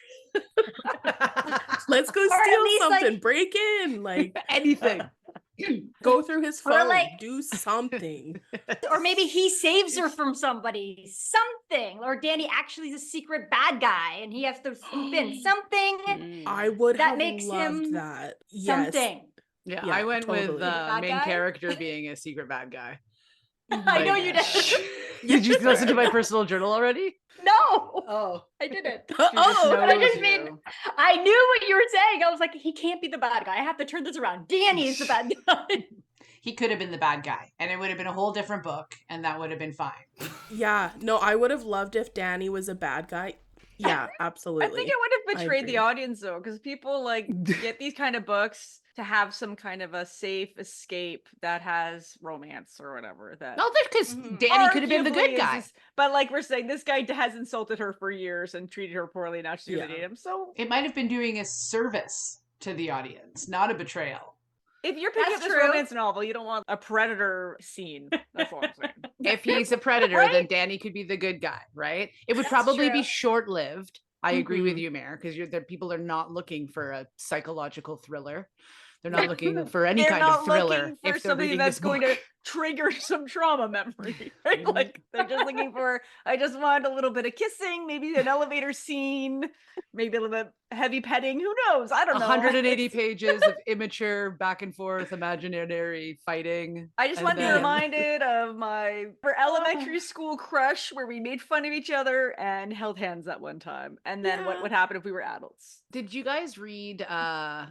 Let's go Or at steal least, something, like- break in, like Anything. go through his Or, phone, like- do something. Or maybe he saves her from somebody. Something. Or Danny actually is a secret bad guy and he has to swoop in. Something. Mm. I would That have makes loved him that. Yes. Something. Yeah, Yeah, I went with totally. the Bad main guy? character being a secret bad guy. I know you did. Did you listen to my personal journal already? No, Oh. I didn't. Oh, But I just mean, I knew what you were saying. I was like, he can't be the bad guy. I have to turn this around. Danny is the bad guy. He could have been the bad guy, and it would have been a whole different book, and that would have been fine. yeah. No, I would have loved if Danny was a bad guy. Yeah, I absolutely. think it would have I betrayed the agree. audience though, because people like get these kind of books to have some kind of a safe escape that has romance or whatever. That No, because Mhm. Danny could have been the arguably good guy. but like we're saying, this guy has insulted her for years and treated her poorly. Now she's gonna Yeah. date him. So It might have been doing a service to the audience, not a betrayal. if you're picking up That's this true. romance novel, you don't want a predator scene. That's all I'm saying. If he's a predator, Right? then Danny could be the good guy, right? It would That's probably be true. short-lived. I agree with Mhm. you, Mare, because people are not looking for a psychological thriller. They're not looking for any They're kind not of thriller looking for if they're something reading that's this going book. to trigger some trauma memory, right? Like they're just looking for, I just want a little bit of kissing, maybe an elevator scene, maybe a little bit heavy petting. Who knows? I don't know. 180 pages of immature back and forth imaginary fighting. I just and want to be then- reminded of my elementary school crush where we made fun of each other and held hands at one time. And then what Yeah. would happen if we were adults? Did you guys read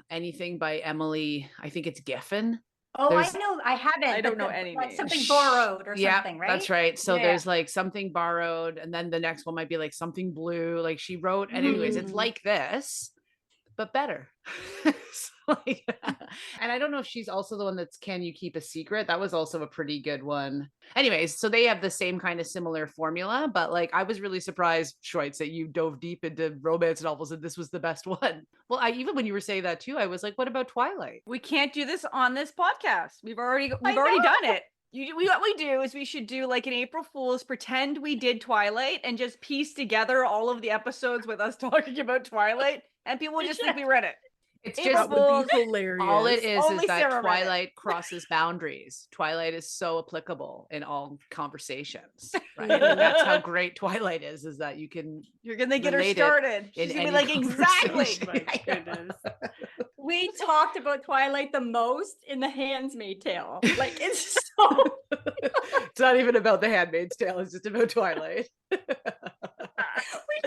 anything by Emily? I think it's Giffen. Oh, There's- I know. I haven't. I don't but know the- any like names. something borrowed or Yeah, something, right? that's right. So Yeah. there's like something borrowed, and then the next one might be like something blue. Like she wrote, and anyways, it's Mhm. like this, but better. So, like, and I don't know if she's also the one that's Can You Keep a Secret? That was also a pretty good one. Anyways, so they have the same kind of similar formula, but like I was really surprised, Schweitz, that you dove deep into romance novels and this was the best one. Well, even when you were saying that too, I was like, what about Twilight? We can't do this on this podcast. We've already I done it. What we do is we should do like an April Fool's, pretend we did Twilight and just piece together all of the episodes with us talking about Twilight, and people will just think we read it. It's April just That would Fools, be hilarious. all it is Only that Sarah read it. Twilight crosses boundaries. Twilight is so applicable in all conversations, right? And that's how great Twilight is that you can You're gonna get her relate it started. in She's gonna be any like, exactly. conversation. My goodness. We talked about Twilight the most in The Handmaid's Tale. Like it's so. It's not even about The Handmaid's Tale. It's just about Twilight. We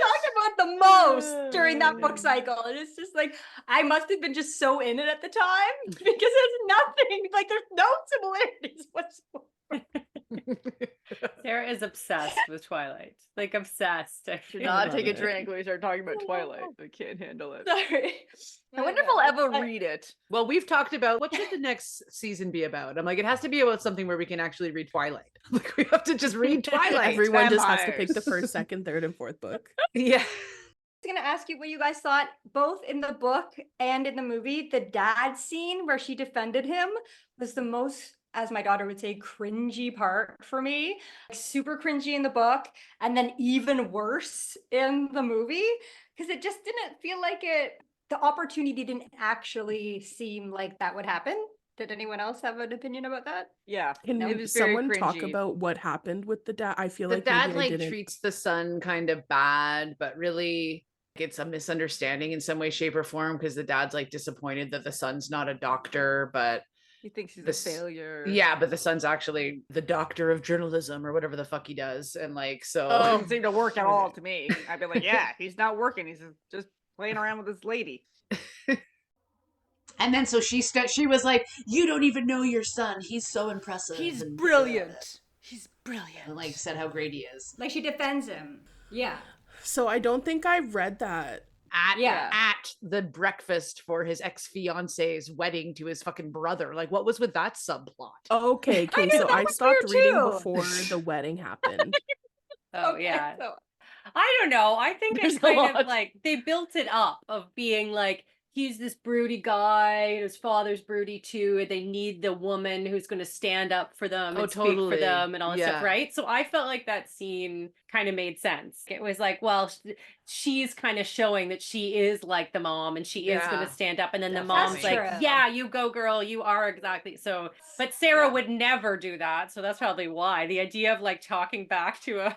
talked about the most during that book cycle, and it's just like I must have been just so in it at the time because there's nothing like there's no similarities whatsoever. Sarah is obsessed with Twilight. Like obsessed. I Do feel. not love take a it. drink when we start talking about Twilight. I can't handle it. Sorry. I wonder if I'll ever I- read it. Well, we've talked about what should the next season be about. I'm like, it has to be about something where we can actually read Twilight. Like we have to just read Twilight. Everyone just has to pick the vampires. first, second, third, and fourth book. Yeah. I was gonna ask you what you guys thought, both in the book and in the movie. The dad scene where she defended him was the most, as my daughter would say, cringy part for me. Like, super cringy in the book, and then even worse in the movie because it just didn't feel like it. The opportunity didn't actually seem like that would happen. Did anyone else have an opinion about that? Yeah. Can it was very someone talk cringy. about what happened with the dad? I feel The like dad maybe I like didn't. treats the son kind of bad, but really it's a misunderstanding in some way, shape, or form because the dad's like disappointed that the son's not a doctor, but He thinks he's this- a failure. yeah, but the son's actually the doctor of journalism or whatever the fuck he does. And like, so It doesn't seem to work at all to me. I'd be like, yeah, he's not working. He's just playing around with this lady. and then so she was like, you don't even know your son. He's so impressive. He's and- brilliant. He's brilliant. And like said how great he is. Like she defends him. Yeah. So I don't think I read that. At the breakfast for his ex-fiance's wedding to his fucking brother. Like, what was with that subplot? Okay, I okay. know, So that I was stopped weird reading too. before the wedding happened. Oh Okay, yeah. so- I don't know. I think There's it's a kind lot. of like they built it up of being like he's this broody guy, his father's broody too, and they need the woman who's going to stand up for them Oh, and speak totally. for them and all that Yeah. stuff, right? So I felt like that scene kind of made sense. It was like, well, she's kind of showing that she is like the mom and she is going Yeah, to stand up, and then the definitely. mom's like, That's true. yeah, you go girl, you are exactly so. But Sarah Yeah. would never do that, so that's probably why. The idea of like talking back to a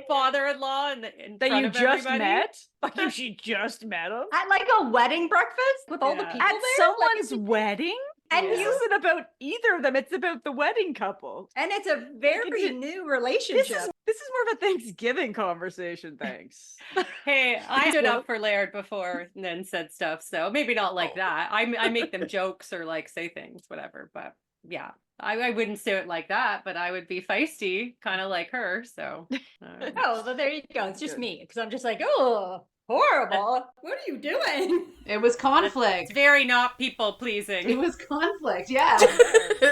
father-in-law in That front you of just everybody. met? Like if she just met him? At like a wedding breakfast with all the Yeah. people At there. like, someone's wedding? and Yeah. This you isn't about either of them. It's about the wedding couple. and it's a very it- new This relationship. is more of a Thanksgiving conversation, thanks. Hey, I stood up for Laird before and then said stuff, so maybe not like Oh. that. I make them jokes or like say things, whatever. But yeah, I wouldn't say it like that, but I would be feisty, kind of like her. So, Oh, well, there you go. It's just Good. me because I'm just like, oh, horrible. What are you doing? It was it's conflict. very not people It pleasing. was conflict. Yeah.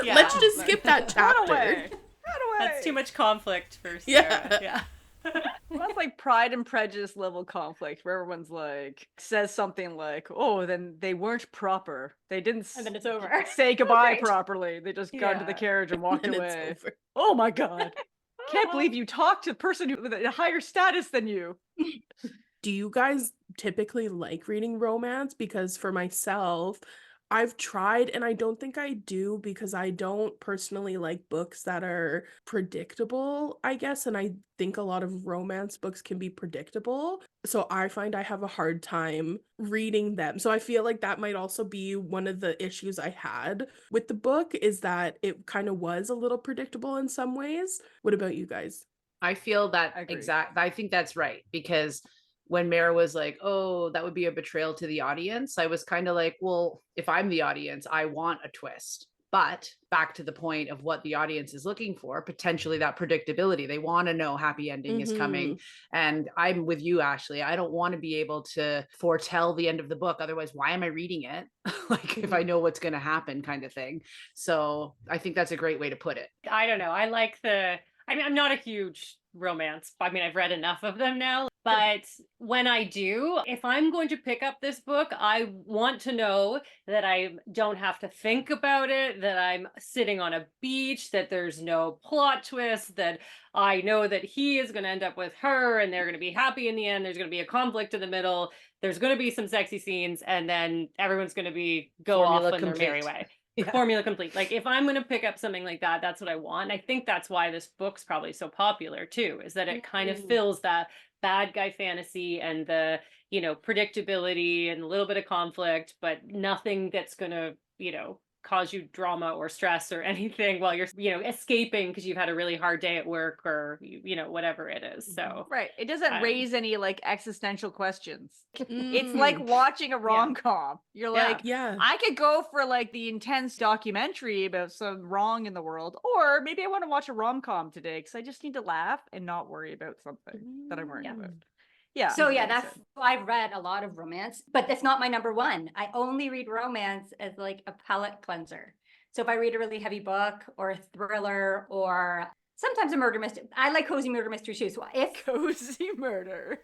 Yeah. Let's just skip that Run chapter. away. Run away. That's too much conflict for Yeah. Sarah. Yeah. Well, that's like Pride and Prejudice level conflict where everyone's like says something like, "Oh, then they weren't proper. They didn't And then it's over. say goodbye Great. properly. They just got into the Yeah. carriage and walked And away." it's over. Oh my god. Can't believe you talked to the person with a higher status than you. Do you guys typically like reading romance? Because for myself, I've tried and I don't think I do because I don't personally like books that are predictable, I guess. And I think a lot of romance books can be predictable. So I find I have a hard time reading them. So I feel like that might also be one of the issues I had with the book, is that it kind of was a little predictable in some ways. What about you guys? I feel that Agreed. I think that's right, because when Mara was like, "Oh, that would be a betrayal to the audience," I was kind of like, well, if I'm the audience, I want a twist. But back to the point of what the audience is looking for, potentially that predictability. They want to know happy ending is coming. And I'm with you, Ashley. I don't want to be able to foretell the end of the book. Otherwise, why am I reading it? Like, if I know what's going to happen, kind of thing. So I think that's a great way to put it. I don't know. I mean, I'm not a huge romance. I mean, I've read enough of them now. But when I do, if I'm going to pick up this book, I want to know that I don't have to think about it, that I'm sitting on a beach, that there's no plot twist, that I know that he is going to end up with her and they're going to be happy in the end. There's going to be a conflict in the middle. There's going to be some sexy scenes, and then everyone's going to go Formula off on their merry complete. way. Yeah. Formula complete. Like, if I'm going to pick up something like that, that's what I want. I think that's why this book's probably so popular too, is that it kind of fills that bad guy fantasy and the, predictability and a little bit of conflict, but nothing that's going to, cause you drama or stress or anything while you're, escaping because you've had a really hard day at work or, whatever it is. So, Right. It doesn't Um, raise any like existential questions. It's like watching a rom-com. You're Yeah. like, Yeah. I could go for like the intense documentary about some wrong in the world, or maybe I want to watch a rom-com today because I just need to laugh and not worry about something that I'm worrying Yeah. about. Yeah. So yeah, makes that's sense. I've read a lot of romance, but that's not my number one. I only read romance as like a palate cleanser. So if I read a really heavy book or a thriller or sometimes a murder mystery, I like cozy murder mystery too. So if Cozy murder.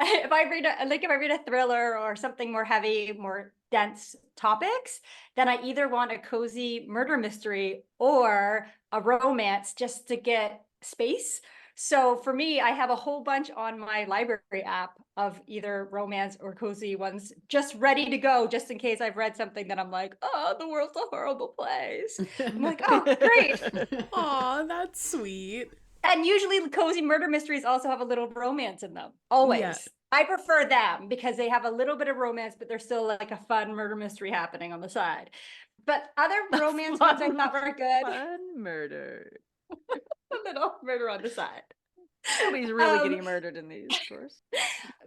if I read a thriller or something more heavy, more dense topics, then I either want a cozy murder mystery or a romance just to get space. So for me, I have a whole bunch on my library app of either romance or cozy ones just ready to go, just in case I've read something that I'm like, oh, the world's a horrible place. I'm like, oh, great. Aw, that's sweet. And usually cozy murder mysteries also have a little romance in them. Always. Yeah. I prefer them because they have a little bit of romance, but there's still like a fun murder mystery happening on the side. But other romance ones I thought were good. Fun murder. A little murder on the side. Nobody's really getting murdered in these, of course.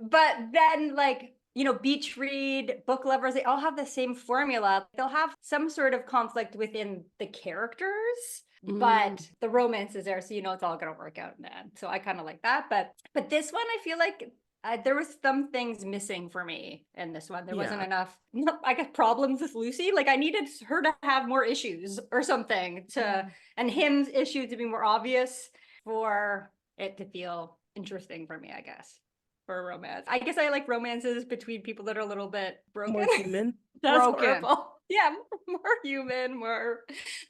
But then like, beach read, book lovers, they all have the same formula. They'll have some sort of conflict within the characters, but the romance is there, so it's all gonna work out in the end. So I kind of like that. But this one, I feel like there was some things missing for me in this one. There wasn't enough, I guess, problems with Lucy. Like I needed her to have more issues or something and him's issues to be more obvious for it to feel interesting for me, I guess, for a romance. I guess I like romances between people that are a little bit broken. More human. That's Broken. horrible. Yeah, more human, more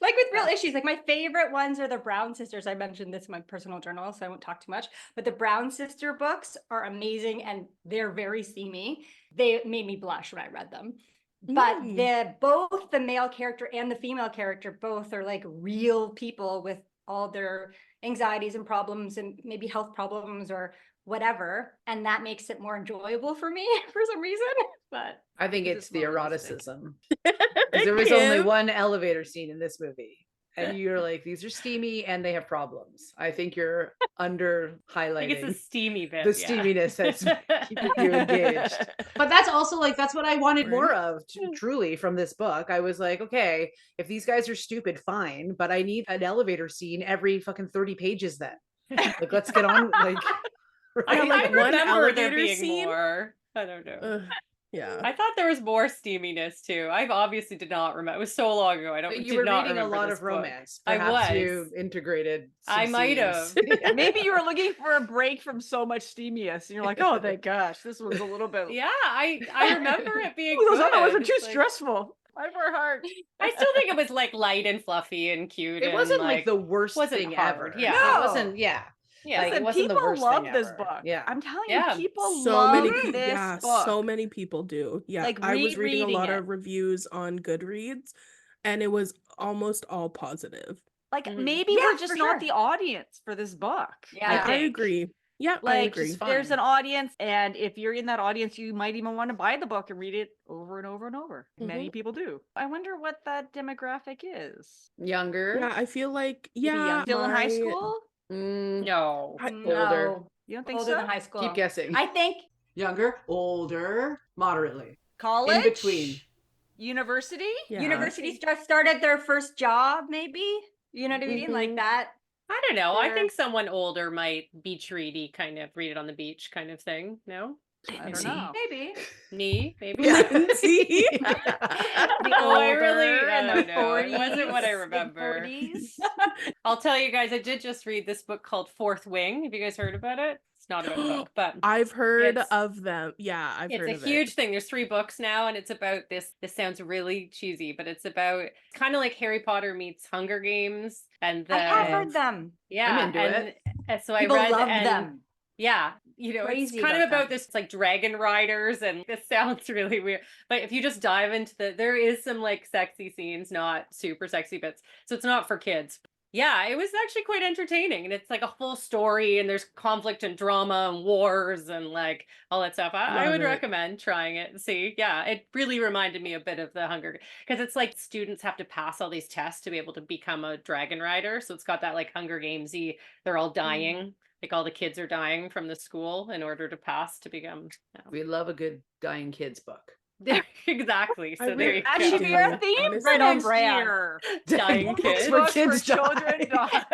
like with real issues. Like my favorite ones are the Brown sisters. I mentioned this in my personal journal, so I won't talk too much. But the Brown sister books are amazing and they're very steamy. They made me blush when I read them. But both the male character and the female character both are like real people with all their anxieties and problems and maybe health problems or whatever, and that makes it more enjoyable for me for some reason. But I think Is it it's the more realistic? eroticism. Because there was only one elevator scene in this movie, and you're like, these are steamy and they have problems. I think you're under I think it's highlighting the steamy bit. the steaminess that's keeping you engaged. But that's also like, that's what I wanted more of, truly, from this book. I was like, okay, if these guys are stupid, fine, but I need an elevator scene every fucking 30 pages then. Like, let's get on, like, I like, I one remember there elevator being scene? more. I don't know. Ugh, yeah. I thought there was more steaminess too. I obviously did not remember. It was so long ago. you did were not reading a remember lot this of book. romance. I Perhaps was. you integrated some I might have. scenes. Maybe you were looking for a break from so much steaminess, and you're like, "Oh, thank gosh, this one's a little bit." Yeah, I remember it being Ooh, those good. other ones are too It's like- stressful. Life are hard. I still think it was like light and fluffy and cute. It wasn't and, like the worst wasn't thing hard. ever. Yeah. It No. wasn't, yeah. Yeah. Like, it Listen, wasn't the people worst love thing this ever. book. Yeah. I'm telling Yeah. you, people So love many this people, yeah, book. so many people do. Yeah, Like, I was reading a rereading lot it. of reviews on Goodreads, and it was almost all positive. Like Mhm. maybe Yeah, we're just for not sure. the audience for this book. Yeah. I think. agree. Yeah, I Like, agree. there's fun. an audience, and if you're in that audience, you might even want to buy the book and read it over and over and over. Many people do. I wonder what that demographic is. Younger. Yeah, I feel like, Maybe yeah, still in high my- school? No. Older. You don't think Older so? than high school. Keep guessing. I think Younger, older, moderately. College? In between. University? Yeah. universities just started their first job, maybe. You know what I mean? Like Mhm. that. I don't know. I They're- think someone older might beach ready, kind of read it on the beach kind of thing. No? I don't See? know. Maybe. Me? Maybe? Lindsay. The Oh, I really- older I in the don't know. It 40s. wasn't what I mid- remember. 40s. I'll tell you guys, I did just read this book called Fourth Wing. Have you guys heard about it? It's not about a book, but I've heard It's- of them. Yeah, I've it's heard a of huge it. thing. There's 3 books now, and it's about this. This sounds really cheesy, but it's about kind of like Harry Potter meets Hunger Games, and I have the heard them. yeah, into and, and so People I read love and them. yeah, you know, Crazy it's kind of about about them. this like dragon riders, and this sounds really weird, but if you just dive into there is some like sexy scenes, not super sexy bits, so it's not for kids. Yeah, it was actually quite entertaining, and it's like a full story, and there's conflict and drama and wars and like all that stuff. I Love would it. recommend trying it and see. Yeah, it really reminded me a bit of the Hunger, because it's like students have to pass all these tests to be able to become a dragon rider. So it's got that like Hunger Gamesy. They're all dying. Like all the kids are dying from the school in order to pass to become. We love a good dying kids book. Exactly. I So there really- you That go. should be our theme Honestly. for Right on next brand. year. Dying Books kids. where Books kids where children die.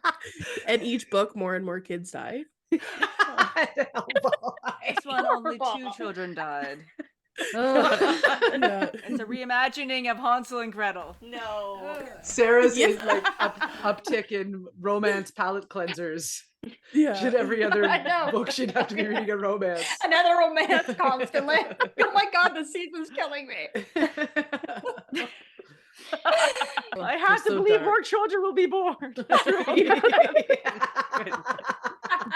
die. And each book, more and more kids die. This one, only 2 children died. Yeah. It's a reimagining of Hansel and Gretel. No. Sarah's Yeah. is like uptick in romance palette cleansers. Yeah. Should every other I know. book should have to be reading a romance. Another romance constantly. Oh my god, the season's killing me. I have to so believe dark. more children will be born.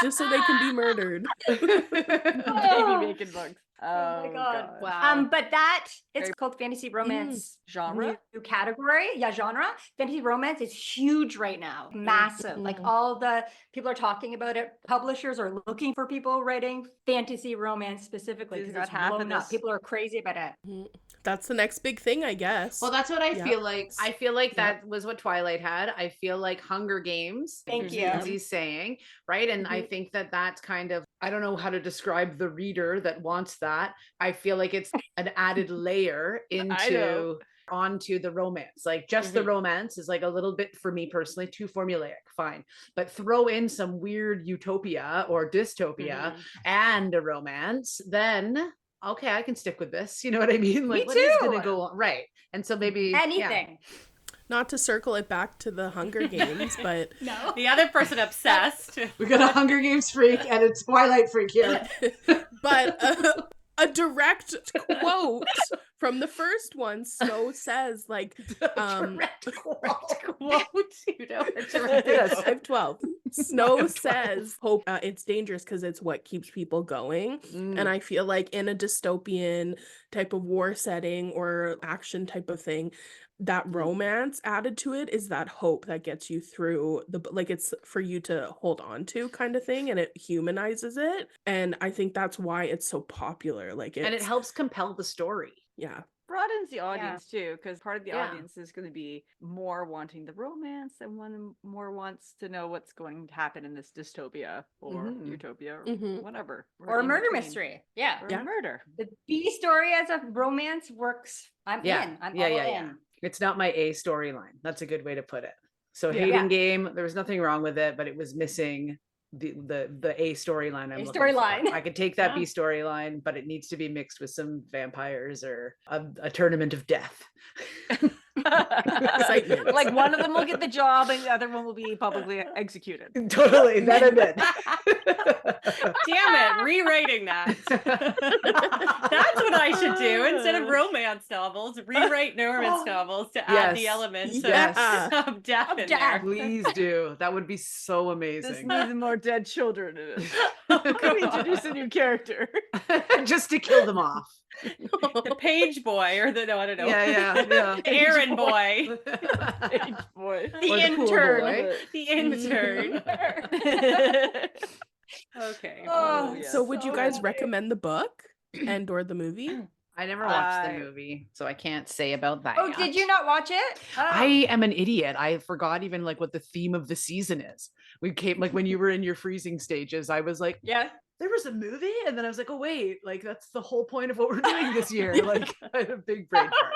Just so they can be murdered. Baby making books. Oh my god. Wow. But that it's Very- called fantasy romance Genre? new category. Yeah, genre. Fantasy romance is huge right now. Massive. Like Mhm. all the people are talking about it. Publishers are looking for people writing fantasy romance specifically Disney's because got it's half of blown up. this. People are crazy about it. That's the next big thing, I guess. Well, that's what I Yeah. feel like. I feel like Yeah. that was what Twilight had. I feel like Hunger Games. Thank as you. Lindsay's saying, right? And I think that that's kind of, I don't know how to describe the reader that wants that. I feel like it's an added layer know. onto the romance. Like just the romance is like a little bit, for me personally, too formulaic. Fine. But throw in some weird utopia or dystopia and a romance, then okay, I can stick with this. You know what I mean? Like, what is going to too. go on? Right. And so maybe yeah. Anything. Not to circle it back to the Hunger Games, but No. The other person obsessed. We got a Hunger Games freak and a Twilight freak here. but a direct quote from the first one, Snow says, like, Quote, you know, it's yes, 512. Snow says, hope it's dangerous because it's what keeps people going. And I feel like in a dystopian type of war setting or action type of thing, that romance added to it is that hope that gets you through like it's for you to hold on to kind of thing, and it humanizes it. And I think that's why it's so popular. Like and it it's helps compel the story. yeah. broadens the audience too, because part of the Yeah. audience is going to be more wanting the romance and one more wants to know what's going to happen in this dystopia or utopia or whatever. Or a in murder between. mystery. Yeah. Or a murder. The B story as a romance works. I'm in. I'm all in. It's not my A storyline. That's a good way to put it. So Yeah. hating game, there was nothing wrong with it, but it was missing the A storyline. I'm looking storyline. for. I could take that B storyline, but it needs to be mixed with some vampires or a tournament of death. Excitement. Like one of them will get the job and the other one will be publicly executed. Totally, that I'm in. Damn it, rewriting that. That's what I should do instead of romance novels. Rewrite romance novels to add the elements of death in there. Please do. That would be so This amazing. needs more dead children in it. Can we introduce a new character? Just to kill them off. The page boy or the, no, I don't know. Yeah. The errand boy. Page boy. The Or the pool intern. boy. The intern. Okay. Oh, yeah. So would you guys recommend the book and or the movie? I never watched the movie, so I can't say about that. Oh, yet. did you not watch it? Oh. I am an idiot. I forgot even like what the theme of the season is. We came like when you were in your freezing stages, I was like, Yeah. there was a movie, and then I was like, oh wait, like that's the whole point of what we're doing this year. Like I had a big brain fart.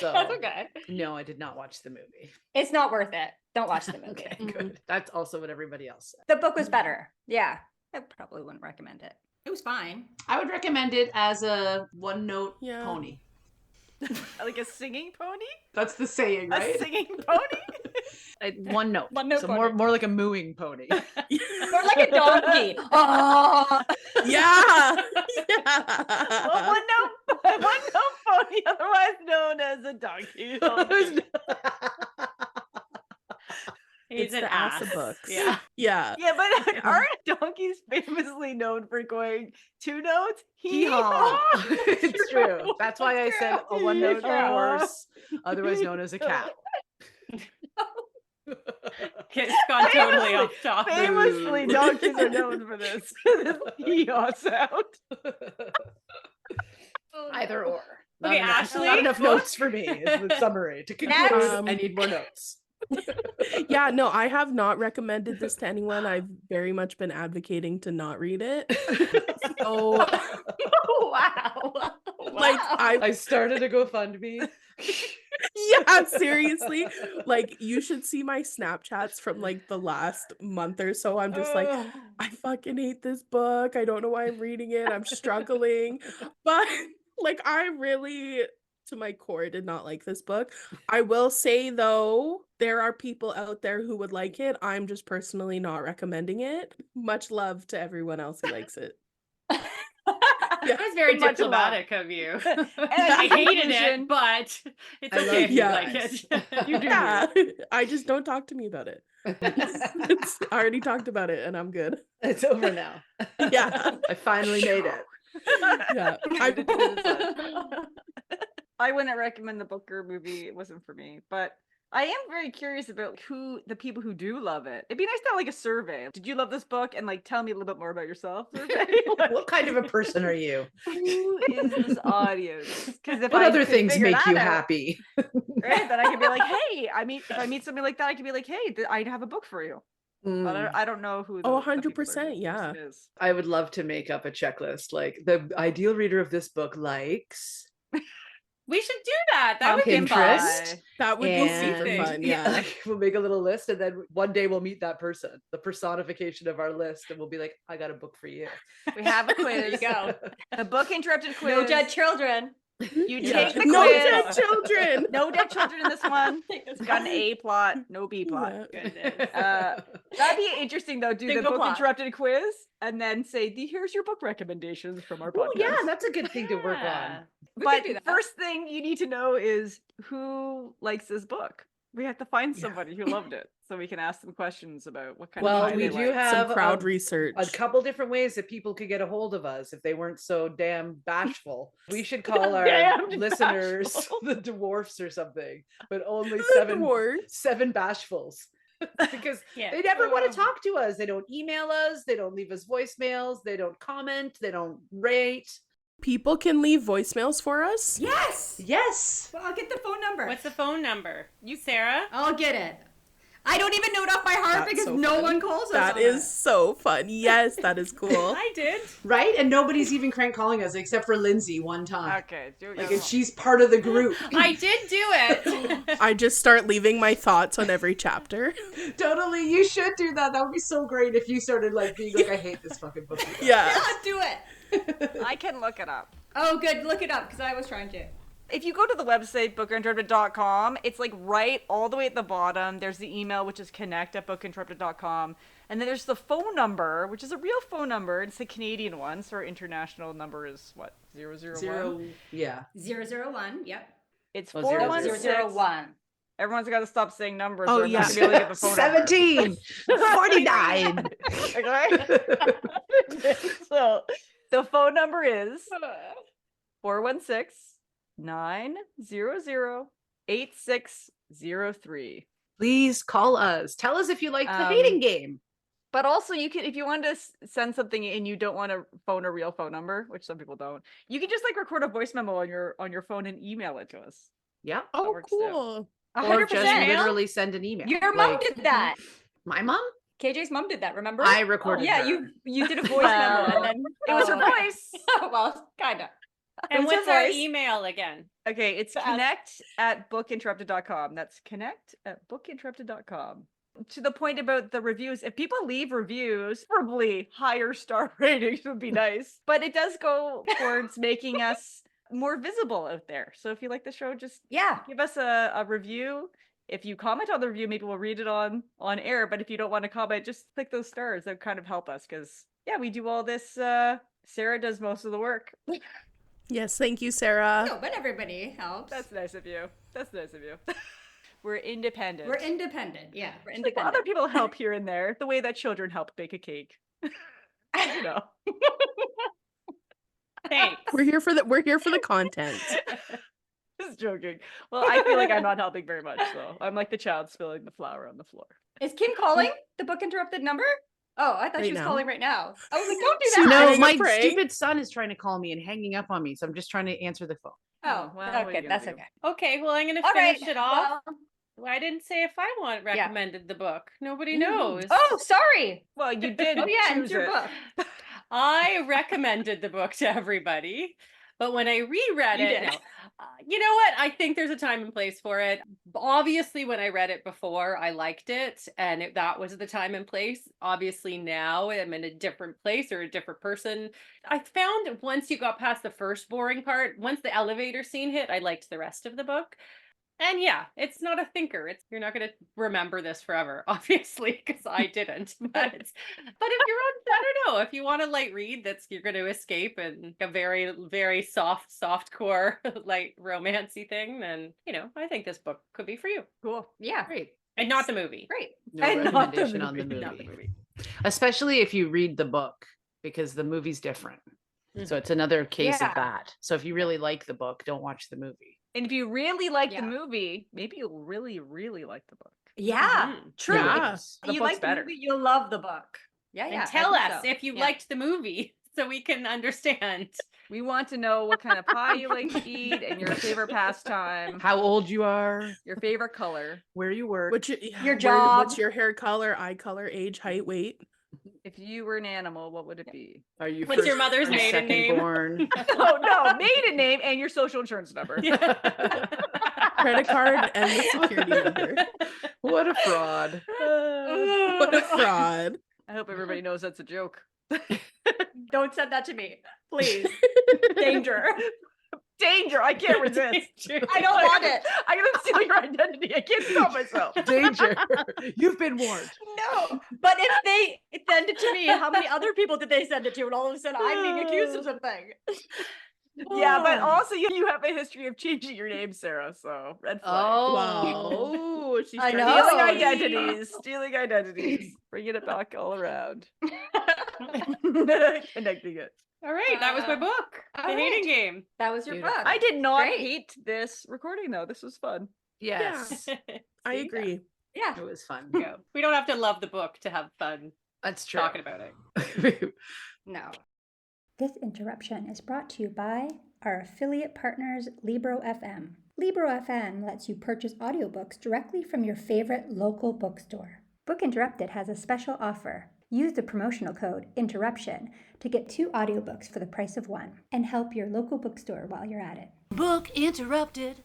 So That's okay. no, I did not watch the movie. It's not worth it. Don't watch the movie. Okay, good. That's also what everybody else said. The book was better. Yeah. I probably wouldn't recommend it. It was fine. I would recommend it as a one-note Yeah. pony. Like a singing pony? That's the saying, right? A singing pony? One note. One-note So pony. more like a mooing pony. Or like a donkey. Oh. Yeah. Well, one note pony, otherwise known as a donkey. He's It's an the ass ass. of books. Yeah. Yeah. Yeah, but aren't donkeys famously known for going two notes? Hee-haw. It's true. That's why I said a one-note Hee-haw. horse, otherwise known as a cow. It's gone totally off topic. Famously, donkeys are known for this. This hee-haw sound. Either or. Not Okay, enough, Ashley, not enough book? notes for me is the summary. To conclude, Next. I need more notes. Yeah, no, I have not recommended this to anyone. I've very much been advocating to not read it. So Wow. like I started a GoFundMe. yeah, seriously. Like you should see my Snapchats from like the last month or so. I'm just like, I fucking hate this book. I don't know why I'm reading it. I'm struggling. But like I really to my core did not like this book. I will say though, there are people out there who would like it. I'm just personally not recommending it. Much love to everyone else who likes it. That was very Much diplomatic of you. And I hated conclusion- it, but it's I love okay if you you like guys. it. You do. Yeah, I just don't talk to me about it. I already talked about it and I'm good. It's over now. Yeah. I finally made it. Yeah. I wouldn't recommend the book or movie. It wasn't for me, but I am very curious about who the people who do love it. It'd be nice to have like a survey. Did you love this book? And like tell me a little bit more about yourself. Survey. Like, What kind of a person are you? who is this audience? Because if What I other could things figure make that you out, happy? right? Then I could be like, hey, if I meet somebody like that, I could be like, hey, I'd have a book for you. But I don't know who. Oh, the people are 100%, who yeah. this is. I would love to make up a checklist. Like the ideal reader of this book likes We should do that. That would be fun. Pinterest. That would be super And- fun. Yeah. We'll make a little list, and then one day we'll meet that person, the personification of our list, and we'll be like, I got a book for you. We have a quiz. There you go. The book interrupted quiz. No dead children. You Yeah. take the No quiz. dead children. No dead children in this one. It's got an A plot, no B plot. Yeah. Goodness. That'd be interesting though. Do the Single book plot. interrupted quiz and then say, here's your book recommendations from our podcast. Oh yeah, that's a good thing to work Yeah. on. We But could do that. first thing you need to know is who likes this book. We have to find somebody who loved it so we can ask them questions about what kind Well, of pie we they do like. have Some crowd a research. couple different ways that people could get a hold of us if they weren't so damn bashful. We should call our Damned listeners bashful. the dwarfs or something, but only The dwarves. seven bashfuls. Because Yeah. they never want to talk to us. They don't email us. They don't leave us voicemails. They don't comment. They don't rate. People can leave voicemails for us. Yes! Yes. Well, I'll get the phone number. What's the phone number? You, Sarah? I'll get it. I don't even know it off by heart That's because so no fun. one calls us. That on is it. so fun. Yes, that is cool. I did. Right? And nobody's even crank calling us except for Lindsay one time. Okay, do it. Like, and she's part of the group. I did do it. I just start leaving my thoughts on every chapter. Totally, you should do that. That would be so great if you started like being like, I hate this fucking book. Yeah. Yeah, do it. I can look it up. Oh, good. Look it up because I was trying to. If you go to the website bookinterrupted.com, it's like right all the way at the bottom. There's the email, which is connect@bookinterrupted.com. And then there's the phone number, which is a real phone number. It's the Canadian one, so our international number is what? 001? Zero. Yeah. 001. Yep. It's Oh, 416. 001. Everyone's got to stop saying numbers. Oh, or I'm not yeah. gonna be able to get the phone 17. 49. number. Okay? So the phone number is 416-900-8603. Please call us. Tell us if you like the hating game. But also, you can, if you want to send something and you don't want to phone a real phone number, which some people don't, you can just like record a voice memo on your phone and email it to us. Yeah. Oh, works too. cool. Or just 100%. literally send an email. Your mom Like, did that. My mom? KJ's mom did that, remember? I recorded Yeah, her. you did a voice memo and then It was her Oh, okay. voice. Well, kind of. And What's what's your our voice? email again? Okay, it's Fast. connect@bookinterrupted.com. That's connect@bookinterrupted.com. To the point about the reviews, if people leave reviews, probably higher star ratings would be nice. But it does go towards making us more visible out there. So if you like the show, just Yeah. give us a review. If you comment on the review, maybe we'll read it on air. But if you don't want to comment, just click those stars. That kind of help us because, yeah, we do all this. Sarah does most of the work. Yes, thank you, Sarah. No, but everybody helps. That's nice of you. That's nice of you. We're independent. We're independent. Yeah, we're Well, independent. other people help here and there, the way that children help bake a cake. You know. Thanks. We're here for the content. Just joking. Well, I feel like I'm not helping very much, so I'm like the child spilling the flour on the floor. Is Kim calling the book interrupted number? Oh, I thought she Right was now. calling right now. I was like, don't do She's that. not- No, Setting a my prank. stupid son is trying to call me and hanging up on me, so I'm just trying to answer the phone. Oh, Well, what are you okay, gonna that's do? okay. Okay, well, I'm going to All right. finish it off. well- I didn't say if I recommended the book. Nobody knows. Oh, sorry. Well, you did. Oh, yeah, choose it's your it. book. I recommended the book to everybody, but when I reread You it, did. no. You know what? I think there's a time and place for it. Obviously, when I read it before, I liked it, and that was the time and place. Obviously, now I'm in a different place or a different person. I found once you got past the first boring part, once the elevator scene hit, I liked the rest of the book. And yeah, it's not a thinker. You're not going to remember this forever, obviously, because I didn't. But if you're on, I don't know, if you want a light read you're going to escape and a very, very soft core, light romancy thing, then, I think this book could be for you. Cool. Yeah, Great. And not the movie. great. No And not the recommendation on the movie, Not the movie. movie. Especially if you read the book, because the movie's different. So it's another case Yeah. of that. So if you really like the book, don't watch the movie. And if you really like Yeah. the movie, maybe you'll really, really like the book. Yeah, true. Yeah. The You book's like better. the movie, you'll love the book. Yeah, yeah. And I tell think us so. if you Yeah. liked the movie so we can understand. We want to know what kind of pie you like to eat and your favorite pastime, How old you are, your favorite color. where you work. What's Your job. What's your hair color, eye color, age, height, weight? If you were an animal, what would it be? Are you What's your first mother's or maiden second name? born? Oh no, maiden name and your social insurance number. Credit card and the security number. What a fraud. What a fraud. I hope everybody knows that's a joke. Don't send that to me, please. Danger. Danger! I can't resist. I don't want it. I'm gonna steal your identity. I can't stop myself. Danger. You've been warned. No, but if they send it to me, how many other people did they send it to? And all of a sudden, I'm being accused of something. Yeah, but also you have a history of changing your name, Sarah. So red flag. Wow. She's I trying to know. Stealing get identities, stealing identities, bringing it back all around, connecting it. All right, that was my book, The all Hating right. Game. That was your Beautiful. book. I did not Great. hate this recording though. This was fun. Yes. I See? agree. Yeah. It was fun. Yeah. We don't have to love the book to have fun That's true. talking about it. No. This interruption is brought to you by our affiliate partners, Libro FM. Libro FM lets you purchase audiobooks directly from your favorite local bookstore. Book Interrupted has a special offer. Use the promotional code INTERRUPTION to get 2 audiobooks for the price of 1 and help your local bookstore while you're at it. Book interrupted.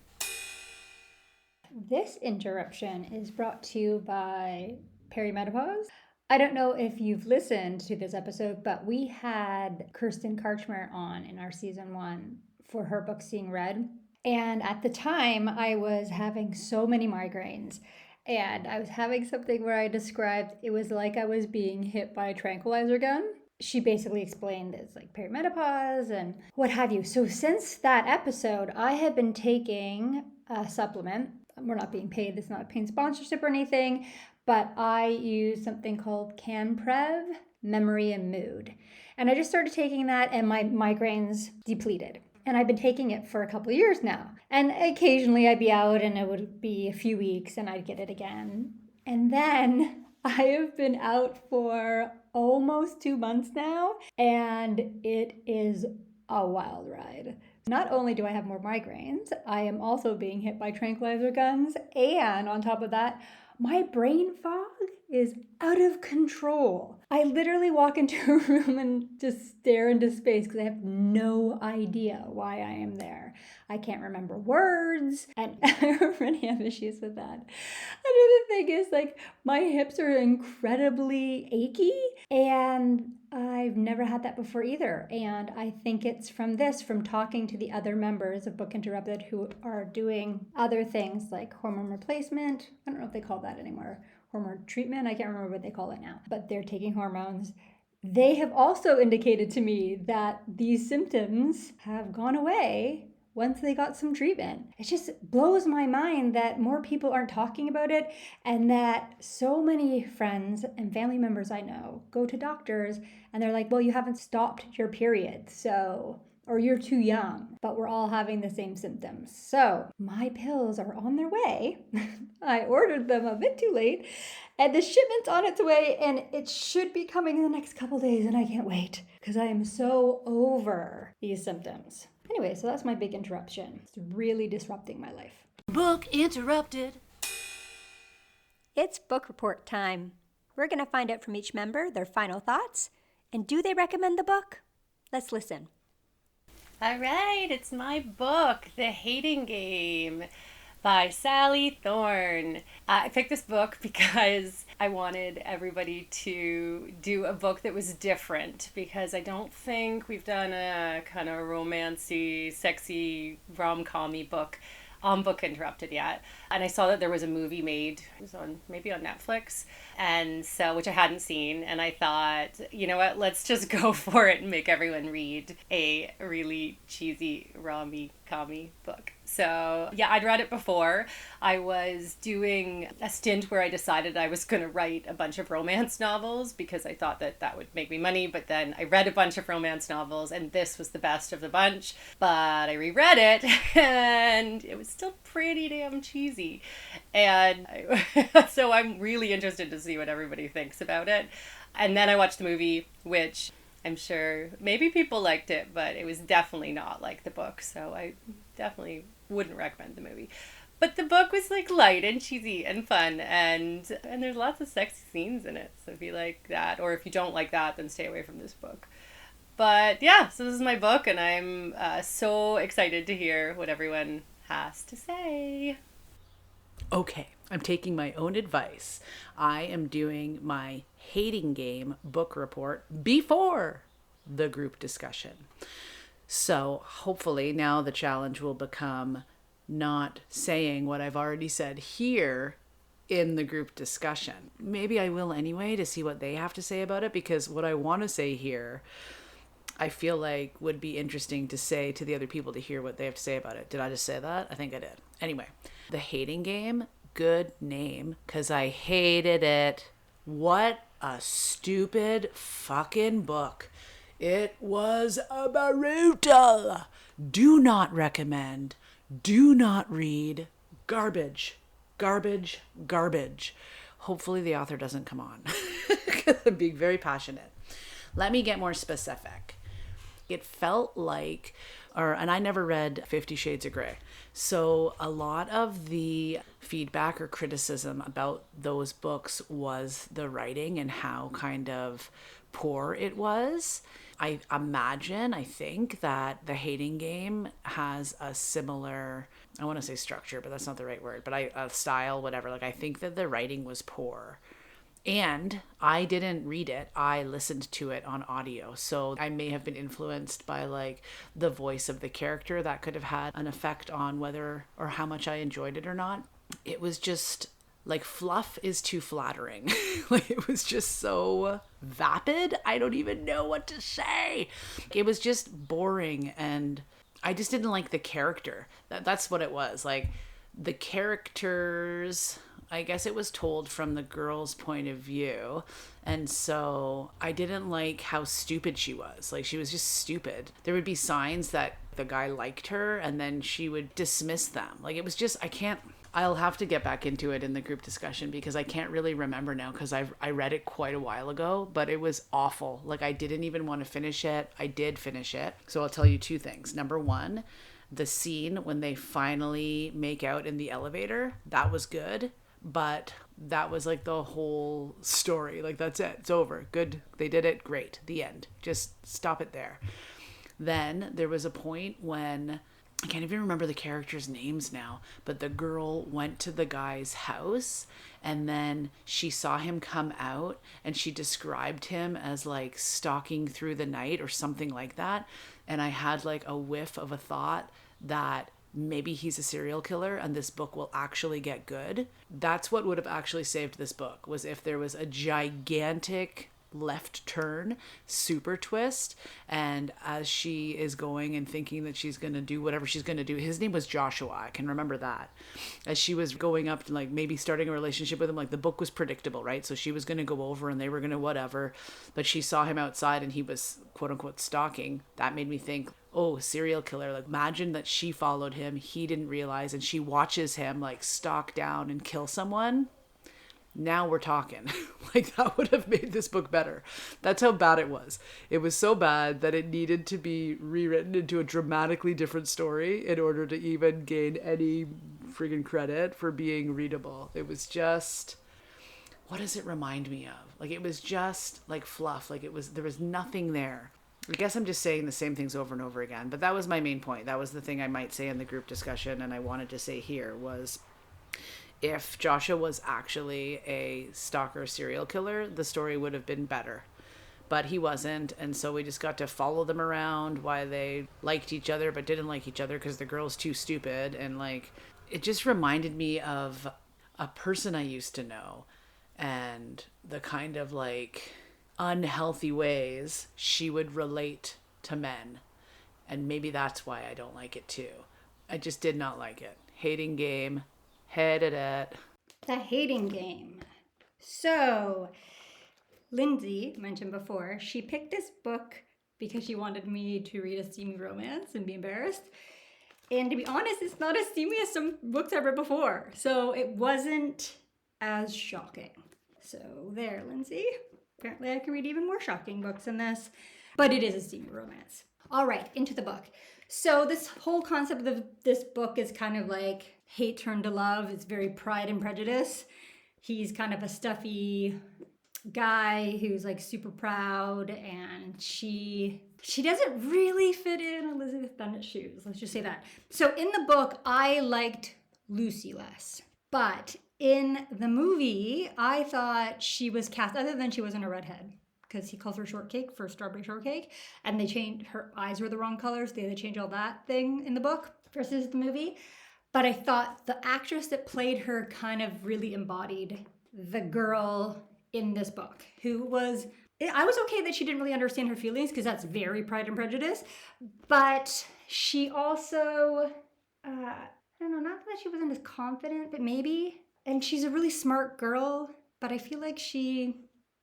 This interruption is brought to you by Perimenopause. I don't know if you've listened to this episode, but we had Kirsten Karchmer on in our season 1 for her book Seeing Red. And at the time, I was having so many migraines. And I was having something where I described it was like I was being hit by a tranquilizer gun. She basically explained it's like perimenopause and what have you. So since that episode, I have been taking a supplement. We're not being paid. This is not a paid sponsorship or anything. But I use something called Canprev, Memory and Mood. And I just started taking that and my migraines depleted. And I've been taking it for a couple of years now. And occasionally I'd be out and it would be a few weeks and I'd get it again. And then I have been out for almost 2 months now. And it is a wild ride. Not only do I have more migraines, I am also being hit by tranquilizer guns. And on top of that, my brain fog is out of control. I literally walk into a room and just stare into space because I have no idea why I am there. I can't remember words, and I already have issues with that. Another thing is, like, my hips are incredibly achy, and I've never had that before either. And I think it's from talking to the other members of Book Interrupted who are doing other things like hormone replacement. I don't know if they call that anymore. Hormone treatment. I can't remember what they call it now, but they're taking hormones. They have also indicated to me that these symptoms have gone away once they got some treatment. It just blows my mind that more people aren't talking about it and that so many friends and family members I know go to doctors and they're like, well, you haven't stopped your period, or you're too young, but we're all having the same symptoms. So my pills are on their way. I ordered them a bit too late and the shipment's on its way and it should be coming in the next couple days and I can't wait because I am so over these symptoms. Anyway, so that's my big interruption. It's really disrupting my life. Book interrupted. It's book report time. We're going to find out from each member their final thoughts. And do they recommend the book? Let's listen. All right, it's my book, The Hating Game by Sally Thorne. I picked this book because I wanted everybody to do a book that was different because I don't think we've done a kind of romancy, sexy, rom-com-y book on Book Interrupted yet. And I saw that there was a movie made, it was maybe on Netflix, and so, which I hadn't seen, and I thought, you know what, let's just go for it and make everyone read a really cheesy rom-com-y book. So yeah, I'd read it before. I was doing a stint where I decided I was going to write a bunch of romance novels because I thought that that would make me money, but then I read a bunch of romance novels and this was the best of the bunch, but I reread it and it was still pretty damn cheesy. And so I'm really interested to see what everybody thinks about it. And then I watched the movie, which I'm sure maybe people liked it, but it was definitely not like the book. So I definitely wouldn't recommend the movie. But the book was like light and cheesy and fun, and there's lots of sexy scenes in it. So if you like that, or if you don't like that, then stay away from this book. But yeah, so this is my book, and I'm so excited to hear what everyone has to say. Okay, I'm taking my own advice. I am doing my Hating Game book report before the group discussion. So hopefully now the challenge will become not saying what I've already said here in the group discussion. Maybe I will anyway to see what they have to say about it, because what I want to say here, I feel like would be interesting to say to the other people to hear what they have to say about it. Did I just say that? I think I did. Anyway, The Hating Game, good name, because I hated it. What a stupid fucking book. It was brutal. Do not recommend. Do not read. Garbage. Garbage. Garbage. Hopefully the author doesn't come on. I'm being very passionate. Let me get more specific. It felt like, and I never read 50 Shades of Grey. So a lot of the feedback or criticism about those books was the writing and how kind of poor it was. I think that The Hating Game has a similar, I want to say structure, but that's not the right word, but a style, whatever. Like, I think that the writing was poor. And I didn't read it. I listened to it on audio. So I may have been influenced by like the voice of the character. That could have had an effect on whether or how much I enjoyed it or not. It was just like, fluff is too flattering. Like, it was just so vapid. I don't even know what to say. It was just boring, and I just didn't like the character. That's what it was. Like, the characters, I guess it was told from the girl's point of view. And so I didn't like how stupid she was. Like, she was just stupid. There would be signs that the guy liked her, and then she would dismiss them. Like, it was just, I'll have to get back into it in the group discussion because I can't really remember now because I read it quite a while ago, but it was awful. Like, I didn't even want to finish it. I did finish it. So I'll tell you two things. Number one, the scene when they finally make out in the elevator, that was good, but that was like the whole story. Like, that's it. It's over. Good. They did it. Great. The end. Just stop it there. Then there was a point when, I can't even remember the characters' names now, but the girl went to the guy's house and then she saw him come out and she described him as like stalking through the night or something like that. And I had like a whiff of a thought that maybe he's a serial killer and this book will actually get good. That's what would have actually saved this book, was if there was a gigantic left turn, super twist, and as she is going and thinking that she's going to do whatever she's going to do, his name was Joshua, I can remember that, as she was going up to like maybe starting a relationship with him, like the book was predictable, right? So she was going to go over and they were going to whatever, but she saw him outside and he was quote unquote stalking. That made me think, oh, serial killer. Like, imagine that she followed him, he didn't realize, and she watches him like stalk down and kill someone. Now we're talking. Like, that would have made this book better. That's how bad it was. It was so bad that it needed to be rewritten into a dramatically different story in order to even gain any friggin' credit for being readable. It was just, what does it remind me of? Like, it was just like fluff. Like, there was nothing there. I guess I'm just saying the same things over and over again, but that was my main point. That was the thing I might say in the group discussion, and I wanted to say here was, if Joshua was actually a stalker serial killer, the story would have been better. But he wasn't, and so we just got to follow them around, why they liked each other but didn't like each other because the girl's too stupid. And like, it just reminded me of a person I used to know and the kind of like unhealthy ways she would relate to men. And maybe that's why I don't like it too. I just did not like it. Hating Game. Hated it. The Hating Game. So, Lindsay mentioned before, she picked this book because she wanted me to read a steamy romance and be embarrassed. And to be honest, it's not as steamy as some books I've read before. So it wasn't as shocking. So there, Lindsay. Apparently I can read even more shocking books than this. But it is a steamy romance. All right, into the book. So this whole concept of this book is kind of like hate turned to love. It's very Pride and Prejudice. He's kind of a stuffy guy who's like super proud, and she doesn't really fit in Elizabeth Bennet's shoes. Let's just say that. So in the book, I liked Lucy less. But in the movie, I thought she was cast, other than she wasn't a redhead, because he calls her shortcake for strawberry shortcake, and they changed, her eyes were the wrong colors. They had to change all that thing in the book versus the movie. But I thought the actress that played her kind of really embodied the girl in this book, who was, I was okay that she didn't really understand her feelings because that's very Pride and Prejudice, but she also, I don't know, not that she wasn't as confident, but maybe, and she's a really smart girl, but I feel like I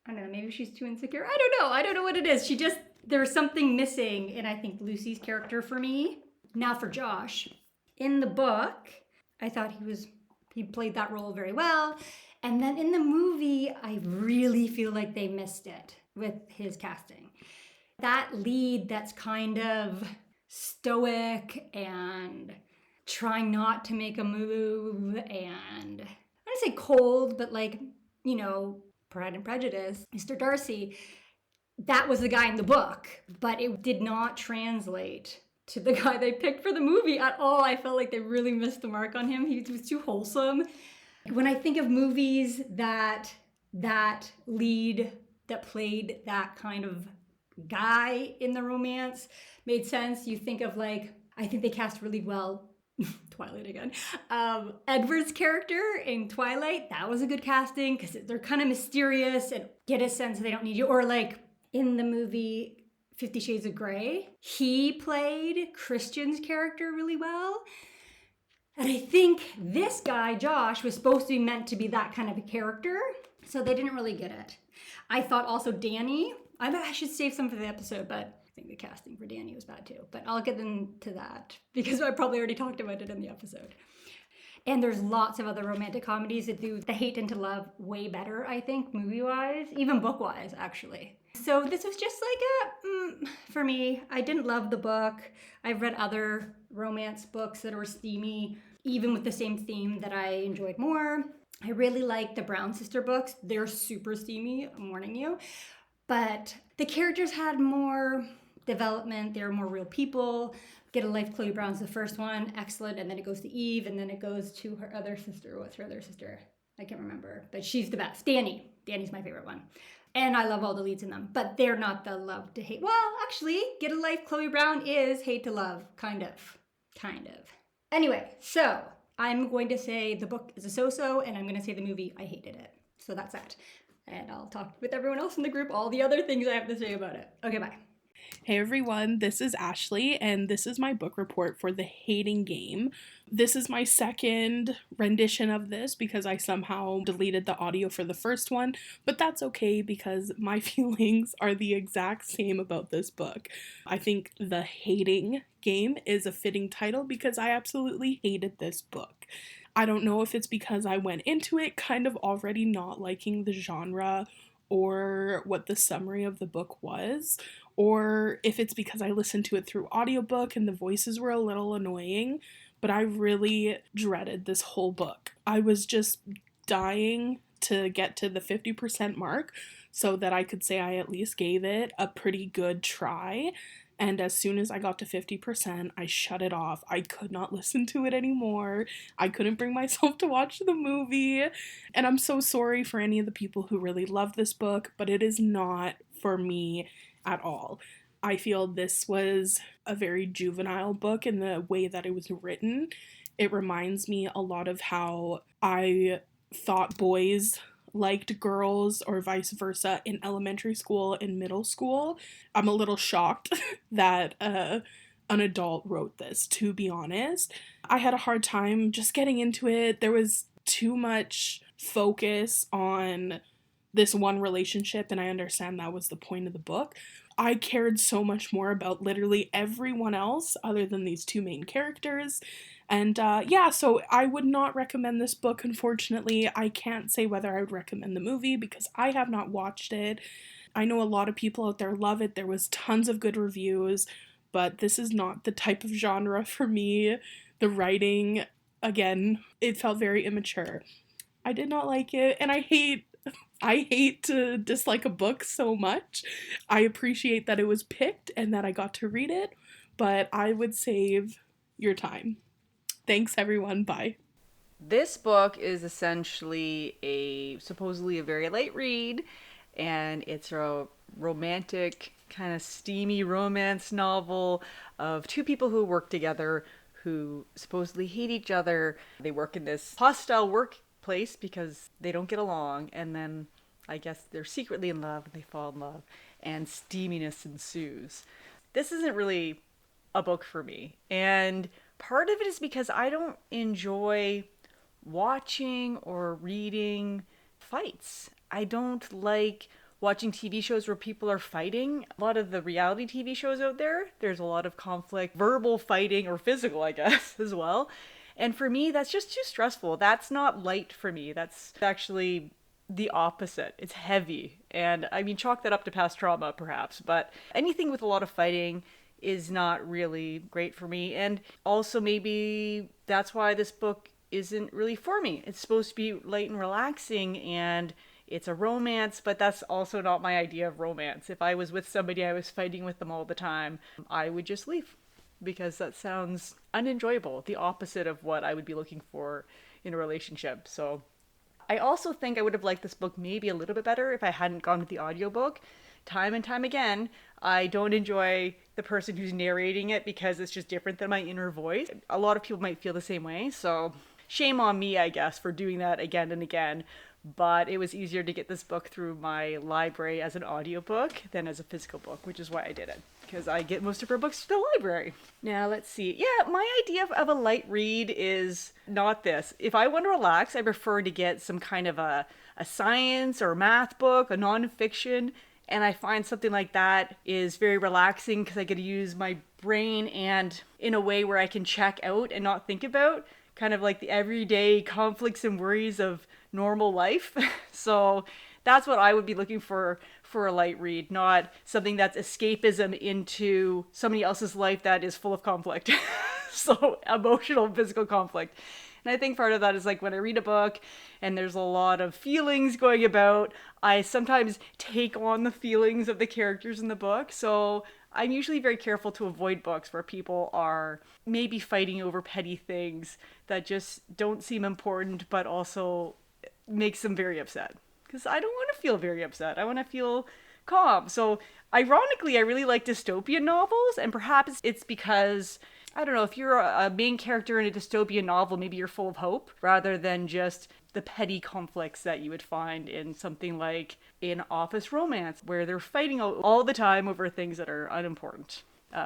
don't know, maybe she's too insecure. I don't know what it is. There's something missing in, I think, Lucy's character for me. Now for Josh. In the book, I thought he played that role very well. And then in the movie, I really feel like they missed it with his casting. That lead that's kind of stoic and trying not to make a move, and I don't say cold, but like, you know, Pride and Prejudice, Mr. Darcy, that was the guy in the book, but it did not translate to the guy they picked for the movie at all. I felt like they really missed the mark on him. He was too wholesome. When I think of movies that lead that played that kind of guy in the romance made sense, you think of like, I think they cast really well Twilight again. Edward's character in Twilight, that was a good casting because they're kind of mysterious and get a sense they don't need you. Or like in the movie 50 Shades of Grey, he played Christian's character really well. And I think this guy, Josh, was supposed to be meant to be that kind of a character, so they didn't really get it. I thought also Danny, I should save some for the episode, but I think the casting for Danny was bad too. But I'll get into that because I probably already talked about it in the episode. And there's lots of other romantic comedies that do the hate into love way better, I think, movie-wise, even book-wise, actually. So this was just like for me, I didn't love the book. I've read other romance books that were steamy, even with the same theme, that I enjoyed more. I really like the Brown Sister books. They're super steamy, I'm warning you. But the characters had more development. They were more real people. Get a Life, Chloe Brown's the first one, excellent. And then it goes to Eve, and then it goes to her other sister. What's her other sister? I can't remember, but she's the best. Danny. Danny's my favorite one. And I love all the leads in them, but they're not the love to hate. Well, actually, Get a Life, Chloe Brown is hate to love, kind of. Anyway, so I'm going to say the book is a so-so, and I'm going to say the movie, I hated it. So that's that. And I'll talk with everyone else in the group, all the other things I have to say about it. Okay, bye. Hey everyone, this is Ashley, and this is my book report for The Hating Game. This is my second rendition of this because I somehow deleted the audio for the first one, but that's okay because my feelings are the exact same about this book. I think The Hating Game is a fitting title because I absolutely hated this book. I don't know if it's because I went into it kind of already not liking the genre or what the summary of the book was, or if it's because I listened to it through audiobook and the voices were a little annoying, but I really dreaded this whole book. I was just dying to get to the 50% mark so that I could say I at least gave it a pretty good try. And as soon as I got to 50%, I shut it off. I could not listen to it anymore. I couldn't bring myself to watch the movie. And I'm so sorry for any of the people who really love this book, but it is not for me at all. I feel this was a very juvenile book in the way that it was written. It reminds me a lot of how I thought boys liked girls or vice versa in elementary school and middle school. I'm a little shocked that an adult wrote this, to be honest. I had a hard time just getting into it. There was too much focus on this one relationship, and I understand that was the point of the book. I cared so much more about literally everyone else other than these two main characters. And so I would not recommend this book, unfortunately. I can't say whether I would recommend the movie because I have not watched it. I know a lot of people out there love it. There was tons of good reviews, but this is not the type of genre for me. The writing, again, it felt very immature. I did not like it, and I hate to dislike a book so much. I appreciate that it was picked and that I got to read it, but I would save your time. Thanks, everyone. Bye. This book is essentially supposedly a very light read, and it's a romantic, kind of steamy romance novel of two people who work together who supposedly hate each other. They work in this hostile workplace because they don't get along, and then I guess they're secretly in love and they fall in love, and steaminess ensues. This isn't really a book for me, and part of it is because I don't enjoy watching or reading fights. I don't like watching TV shows where people are fighting. A lot of the reality TV shows out there, there's a lot of conflict, verbal fighting or physical, I guess, as well. And for me, that's just too stressful. That's not light for me. That's actually the opposite. It's heavy. And I mean, chalk that up to past trauma, perhaps, but anything with a lot of fighting is not really great for me. And also, maybe that's why this book isn't really for me. It's supposed to be light and relaxing, and it's a romance, but that's also not my idea of romance. If I was with somebody, I was fighting with them all the time, I would just leave because that sounds unenjoyable, the opposite of what I would be looking for in a relationship. So I also think I would have liked this book maybe a little bit better if I hadn't gone with the audiobook. Time and time again, I don't enjoy the person who's narrating it because it's just different than my inner voice. A lot of people might feel the same way, so shame on me, I guess, for doing that again and again. But it was easier to get this book through my library as an audiobook than as a physical book, which is why I did it, because I get most of her books to the library. Now, let's see. Yeah, my idea of a light read is not this. If I want to relax, I prefer to get some kind of a science or math book, a nonfiction, and I find something like that is very relaxing because I get to use my brain and in a way where I can check out and not think about kind of like the everyday conflicts and worries of normal life. So that's what I would be looking for a light read, not something that's escapism into somebody else's life that is full of conflict. So emotional, physical conflict. And I think part of that is like when I read a book and there's a lot of feelings going about, I sometimes take on the feelings of the characters in the book. So I'm usually very careful to avoid books where people are maybe fighting over petty things that just don't seem important, but also makes them very upset. Because I don't want to feel very upset. I want to feel calm. So ironically, I really like dystopian novels, and perhaps it's because I don't know, if you're a main character in a dystopian novel, maybe you're full of hope rather than just the petty conflicts that you would find in something like an office romance where they're fighting all the time over things that are unimportant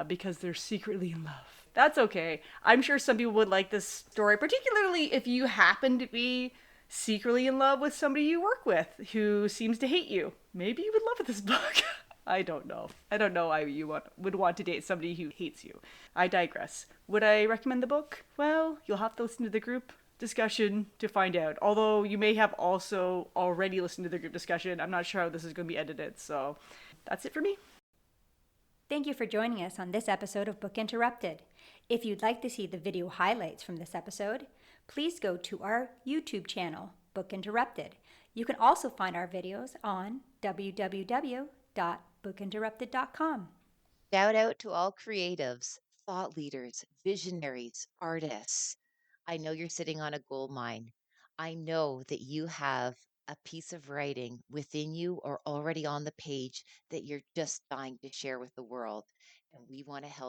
because they're secretly in love. That's okay. I'm sure some people would like this story, particularly if you happen to be secretly in love with somebody you work with who seems to hate you. Maybe you would love this book. I don't know. I don't know why you would want to date somebody who hates you. I digress. Would I recommend the book? Well, you'll have to listen to the group discussion to find out. Although you may have also already listened to the group discussion. I'm not sure how this is going to be edited. So that's it for me. Thank you for joining us on this episode of Book Interrupted. If you'd like to see the video highlights from this episode, please go to our YouTube channel, Book Interrupted. You can also find our videos on www.bookinterrupted.com. Shout out to all creatives, thought leaders, visionaries, artists. I know you're sitting on a gold mine. I know that you have a piece of writing within you or already on the page that you're just dying to share with the world. And we want to help